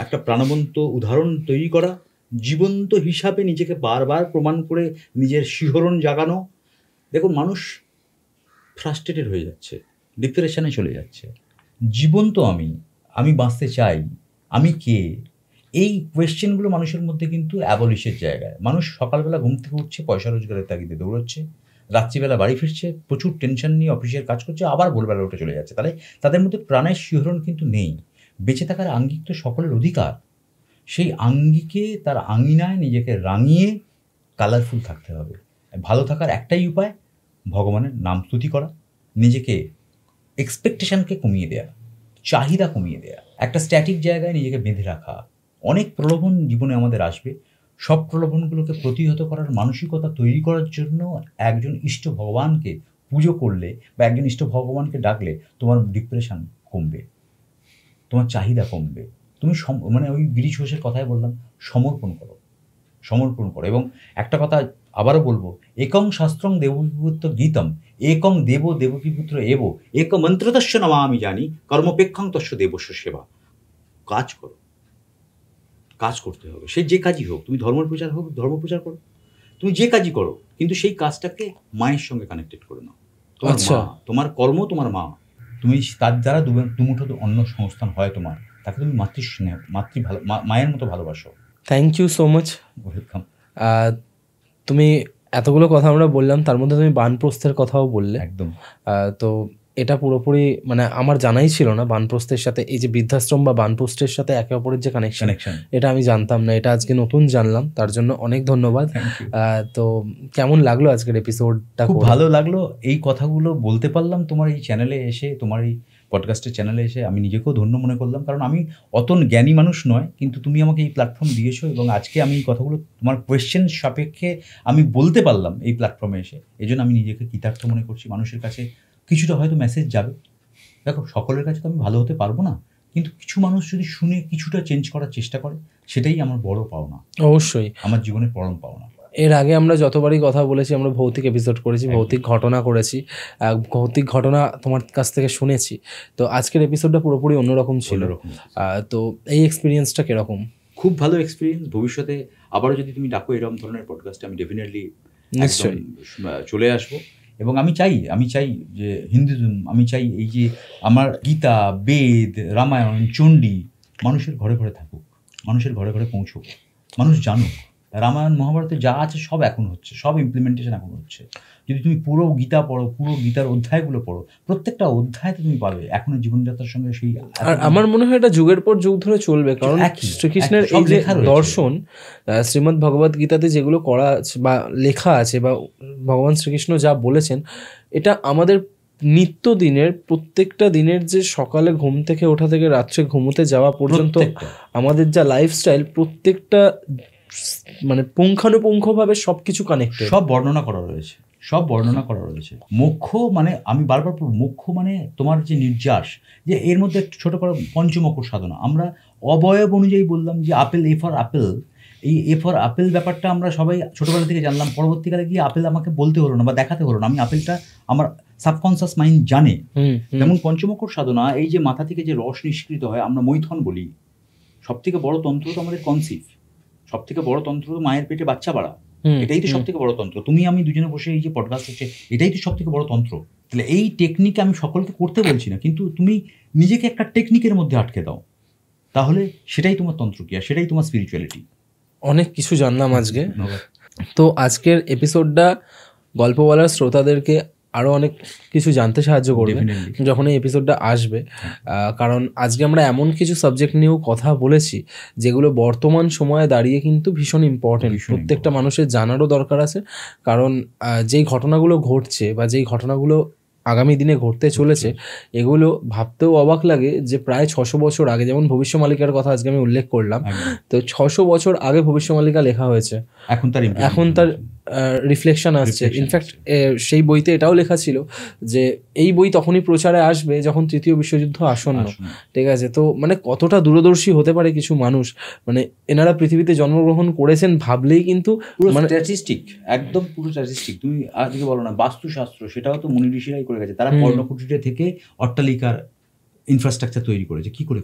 একটা প্রাণবন্ত উদাহরণ তৈরি করা, জীবন্ত হিসাবে নিজেকে বারবার প্রমাণ করে নিজের শিহরণ জাগানো। দেখুন, মানুষ ফ্রাস্ট্রেটেড হয়ে যাচ্ছে, ডিপ্রেশনে চলে যাচ্ছে। জীবন্ত আমি বাঁচতে চাই, আমি কে, এই কোয়েশ্চেনগুলো মানুষের মধ্যে কিন্তু অ্যাবলিশের জায়গায়। মানুষ সকালবেলা ঘুম থেকে উঠছে, পয়সা রোজগারের তাগিদে দৌড়চ্ছে, রাত্রিবেলা বাড়ি ফিরছে, প্রচুর টেনশন নিয়ে অফিসের কাজ করছে, আবার ভোরবেলা উঠে চলে যাচ্ছে। তাহলে তাদের মধ্যে প্রাণের শিহরণ কিন্তু নেই। বেঁচে থাকার আঙ্গিক তো সকলের অধিকার। সেই আঙ্গিকে, তার আঙিনায় নিজেকে রাঙিয়ে কালারফুল থাকতে হবে। ভালো থাকার একটাই উপায়, ভগবানের নাম স্তুতি করা, নিজেকে এক্সপেকটেশনকে কমিয়ে দেয়া, চাহিদা কমিয়ে দেয়া, একটা স্ট্যাটিক জায়গায় নিজেকে বেঁধে রাখা। অনেক প্রলোভন জীবনে আমাদের আসবে, সব প্রলোভনগুলোকে প্রতিহত করার মানসিকতা তৈরি করার জন্য একজন ইষ্ট ভগবানকে পুজো করলে বা একজন ইষ্ট ভগবানকে ডাকলে তোমার ডিপ্রেশন কমবে, তোমার চাহিদা কমবে। তুমি মানে ওই গিরিশ ঘোষের কথাই বললাম, সমর্পণ করো, সমর্পণ করো। এবং একটা কথা আবারও বলবো, একং শাস্ত্রং দেবপুত্র গীতম, একং দেব দেবকীপুত্র এব, এক মন্ত্রতস্য নমা আমি জানি, কর্মপেক্ষং তস্য দেবস্য সেবা। কাজ করো, কাজ করতে হবে, সে যে কাজই হোক। তুমি ধর্মপ্রচার হোক, ধর্মপ্রচার করো, তুমি যে কাজই করো, কিন্তু সেই কাজটাকে মায়ের সঙ্গে কানেক্টেড করে নাও। তোমার মা, তোমার কর্ম তোমার মা, তুমি তার দ্বারা দুমুঠো অন্ন সংস্থান হয় তোমার, তাকে তুমি মাতৃস্নেহ, মায়ের মতো ভালোবাসো। Thank you so much. Welcome. তুমি এতগুলো কথা আমরা বললাম, তার মধ্যে তুমি বানপ্রস্থের কথাও বললে। একদম। তো এটা পুরোপুরি মানে আমার জানাই ছিল না, বানপ্রস্থের সাথে এই যে বৃদ্ধাশ্রম বা বানপ্রস্থের সাথে একে অপরের যে কানেকশন, এটা আমি জানতাম না, এটা আজকে নতুন জানলাম, তার জন্য অনেক ধন্যবাদ। তো কেমন লাগলো আজকের এপিসোডটা? খুব ভালো লাগলো, এই কথাগুলো বলতে পারলাম তোমার এই চ্যানেলে এসে, তোমার এই পডকাস্টের চ্যানেলে এসে আমি নিজেকেও ধন্য মনে করলাম। কারণ আমি অত জ্ঞানী মানুষ নয়, কিন্তু তুমি আমাকে এই প্ল্যাটফর্ম দিয়েছো, এবং আজকে আমি এই কথাগুলো তোমার কোয়েশ্চেন সাপেক্ষে আমি বলতে পারলাম এই প্ল্যাটফর্মে এসে। এই জন্য আমি নিজেকে কৃতার্থ মনে করছি। মানুষের কাছে কিছুটা হয়তো মেসেজ যাবে। দেখো, সকলের কাছে তো আমি ভালো হতে পারবো না, কিন্তু কিছু মানুষ যদি শুনে কিছুটা চেঞ্জ করার চেষ্টা করে, সেটাই আমার বড় পাওনা, অবশ্যই আমার জীবনের পরম পাওনা। এর আগে আমরা যতবারই কথা বলেছি, আমরা ভৌতিক এপিসোড করেছি, ভৌতিক ঘটনা করেছি, ভৌতিক ঘটনা তোমার কাছ থেকে শুনেছি। তো আজকের এপিসোডটা পুরোপুরি অন্যরকম ছিল। তো এই এক্সপিরিয়েন্সটা কিরকম? খুব ভালো এক্সপিরিয়েন্স। ভবিষ্যতে আবারও যদি তুমি ডাকো এরকম ধরনের পডকাস্টে, আমি ডেফিনেটলি নিশ্চয়ই চলে আসবো। এবং আমি চাই যে হিন্দুজম, আমি চাই এই যে আমার গীতা, বেদ, রামায়ণ, চণ্ডী মানুষের ঘরে ঘরে থাকুক, মানুষের ঘরে ঘরে পৌঁছুক, মানুষ জানুক। রামায়ণ মহাভারতে যা আছে সব এখন হচ্ছে, সব ইমপ্লিমেন্টেশন এখন হচ্ছে। যদি তুমি পুরো গীতা পড়ো, পুরো গীতার অধ্যায়গুলো পড়ো, প্রত্যেকটা অধ্যায়তে তুমি পাবে এখনো জীবনযাত্রার সঙ্গে সেই। আর আমার মনে হয় এটা যুগের পর যুগ ধরে চলবে, কারণ শ্রীকৃষ্ণের এই যে দর্শন, শ্রীমদ্ ভগবত গীতাতে যেগুলো করা আছে বা লেখা আছে, বা ভগবান শ্রীকৃষ্ণ যা বলেছেন, এটা আমাদের নিত্যদিনের, প্রত্যেকটা দিনের যে সকালে ঘুম থেকে ওঠা থেকে রাত্রে ঘুমোতে যাওয়া পর্যন্ত আমাদের যা লাইফস্টাইল, প্রত্যেকটা মানে পুঙ্খানুপুঙ্খভাবে সবকিছু কানেক্টেড, সব বর্ণনা করা রয়েছে, সব বর্ণনা করা রয়েছে। মোক্ষ মানে, আমি বারবার মোক্ষ মানে তোমার যে নির্যাস, যে এর মধ্যে একটু ছোটো করে পঞ্চমুখ সাধনা। আমরা অবয়ব অনুযায়ী বললাম যে আপেল, এ ফর আপেল, এই এ ফর আপেল ব্যাপারটা আমরা সবাই ছোটোবেলা থেকে জানলাম। পরবর্তীকালে গিয়ে আপেল আমাকে বলতে হলো না বা দেখাতে হলো না, আমি আপেলটা আমার সাবকনসিয়াস মাইন্ড জানে। যেমন পঞ্চমুখ সাধনা, এই যে মাথা থেকে যে রস নিষ্কৃত হয়, আমরা মৈথন বলি। সব থেকে বড় তন্ত্র তো আমাদের কনসিভ, সব থেকে বড় তন্ত্র তো মায়ের পেটে বাচ্চা বাড়া, এটাই তো সব থেকে বড় তন্ত্র। তুমি আমি দুজনে বসে এই যে পডকাস্ট হচ্ছে, এটাই তো সব থেকে বড় তন্ত্র। তাহলে এই টেকনিক আমি সকলকে করতে বলছি না, কিন্তু তুমি নিজেকে একটা টেকনিকের মধ্যে আটকে দাও, তাহলে সেটাই তোমার তন্ত্রক্রিয়া, সেটাই তোমার স্পিরিচুয়ালিটি। অনেক কিছু জানলাম আজকে। তো আজকের এপিসোডটা গল্প বলার শ্রোতাদেরকে আরও অনেক কিছু জানতে সাহায্য করবে যখন এই এপিসোডটা আসবে, কারণ আজকে আমরা এমন কিছু সাবজেক্ট নিয়েও কথা বলেছি যেগুলো বর্তমান সময়ে দাঁড়িয়ে কিন্তু ভীষণ ইম্পর্টেন্ট, প্রত্যেকটা মানুষের জানারও দরকার আছে। কারণ যেই ঘটনাগুলো ঘটছে বা যেই ঘটনাগুলো আগামী দিনে ঘটতে চলেছে, এগুলো ভাবতেও অবাক লাগে যে প্রায় 600 বছর আগে, যেমন ভবিষ্যমালিকার কথা আজকে আমি উল্লেখ করলাম, তো 600 বছর আগে ভবিষ্যমালিকা লেখা হয়েছে, এখন তার রিফ্লেকশন আসছে। Reflection ইনফ্যাক্ট সেই বইতে এটাও লেখা ছিল যে এই বই তখনই প্রচারে আসবে যখন তৃতীয় বিশ্বযুদ্ধ আসন্ন। ঠিক আছে, তো মানে কতটা দূরদর্শী হতে পারে কিছু মানুষ, মানে এনারা পৃথিবীতে জন্মগ্রহণ করেছেন ভাবলেই কিন্তু মানে স্ট্যাটিস্টিক, একদম পুরো স্ট্যাটিস্টিক। তুমি আজকে বলো না বাস্তুশাস্ত্র, সেটাও তো মুনি ঋষিরাই করে গেছে। তারা পর্ণকুটিরে থেকে অট্টালিকার ইনফ্রাস্ট্রাকচার তৈরি করেছে। কি করে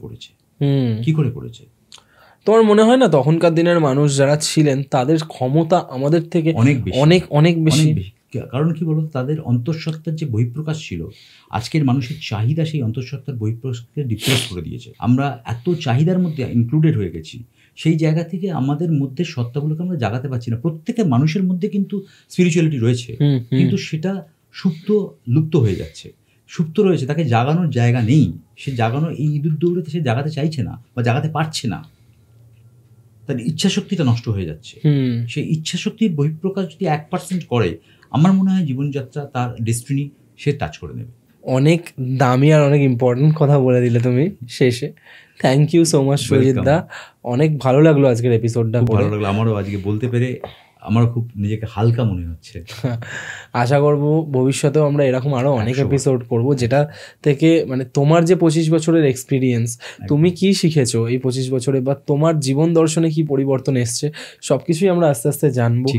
করেছে? তোমার মনে হয় না তখনকার দিনের মানুষ যারা ছিলেন তাদের ক্ষমতা আমাদের থেকে অনেক বেশি? কারণ কি বলতো, তাদের অন্তঃসত্ত্বার যে বহিঃপ্রকাশ ছিল, আজকের মানুষের চাহিদা সেই অন্তঃসত্ত্বার বহিঃপ্রকাশকে ডিপ্রেস করে দিয়েছে। আমরা এত চাহিদার মধ্যে ইনক্লুডেড হয়ে গেছি, সেই জায়গা থেকে আমাদের মধ্যে সত্তাগুলোকে আমরা জাগাতে পারছি না। প্রত্যেকের মানুষের মধ্যে কিন্তু স্পিরিচুয়ালিটি রয়েছে, কিন্তু সেটা লুপ্ত হয়ে যাচ্ছে। সুপ্ত রয়েছে, তাকে জাগানোর জায়গা নেই। সে জাগানো, এই ইঁদুর দৌড়েতে সে জাগাতে চাইছে না বা জাগাতে পারছে না। তার ইচ্ছাশক্তিটা নষ্ট হয়ে যাচ্ছে। সেই ইচ্ছাশক্তির বহিঃপ্রকাশ যদি 1% করে, আমার মনে হয় জীবনযাত্রা, তার ডেস্টিনি সে টাচ করে নেবে। অনেক দামি আর অনেক ইম্পর্টেন্ট কথা বলে দিলে তুমি শেষে। Thank you so much Surajit দা, অনেক ভালো লাগলো আজকের এপিসোডটা। ভালো লাগলো আমারও আজকে বলতে পেরে, আমারও খুব নিজেকে হালকা মনে হচ্ছে। আশা করব ভবিষ্যতেও আমরা এরকম আরও অনেক এপিসোড করব, যেটা থেকে মানে তোমার যে 25 বছরের এক্সপিরিয়েন্স, তুমি কি শিখেছো এই 25 বছরে, বা তোমার জীবন দর্শনে কি পরিবর্তন এসছে, সব কিছুই আমরা আস্তে আস্তে জানবো,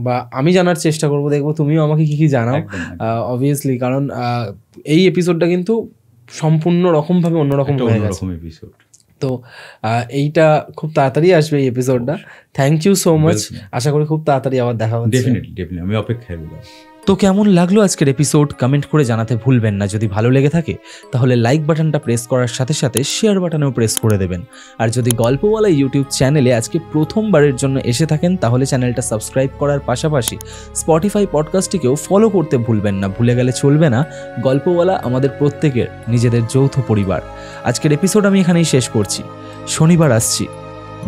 বা আমি জানার চেষ্টা করব। দেখবো তুমিও আমাকে কি কি জানাও, অবভিয়াসলি। কারণ এই এপিসোডটা কিন্তু সম্পূর্ণ রকমভাবে অন্যরকম হয়ে গেছে এপিসোড। তো এইটা খুব তাড়াতাড়ি আসবে এই এপিসোডটা। Thank you so much. আশা করি খুব তাড়াতাড়ি আবার দেখা হবে। ডেফিনেটলি আমি অপেক্ষায় রইলাম। তো কেমন লাগলো আজকের এপিসোড কমেন্ট করে জানাতে ভুলবেন না। যদি ভালো লেগে থাকে তাহলে লাইক বাটনটা প্রেস করার সাথে সাথে শেয়ার বাটনেও প্রেস করে দেবেন। আর যদি গল্পওয়ালা ইউটিউব চ্যানেলে আজকে প্রথমবারের জন্য এসে থাকেন তাহলে চ্যানেলটা সাবস্ক্রাইব করার পাশাপাশি স্পটিফাই পডকাস্টটিকেও ফলো করতে ভুলবেন না। ভুলে গেলে চলবে না, গল্পওয়ালা আমাদের প্রত্যেকের নিজেদের যৌথ পরিবার। আজকের এপিসোড আমি এখানেই শেষ করছি। শনিবার আসছি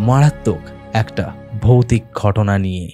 মারাত্মক একটা ভৌতিক ঘটনা নিয়ে।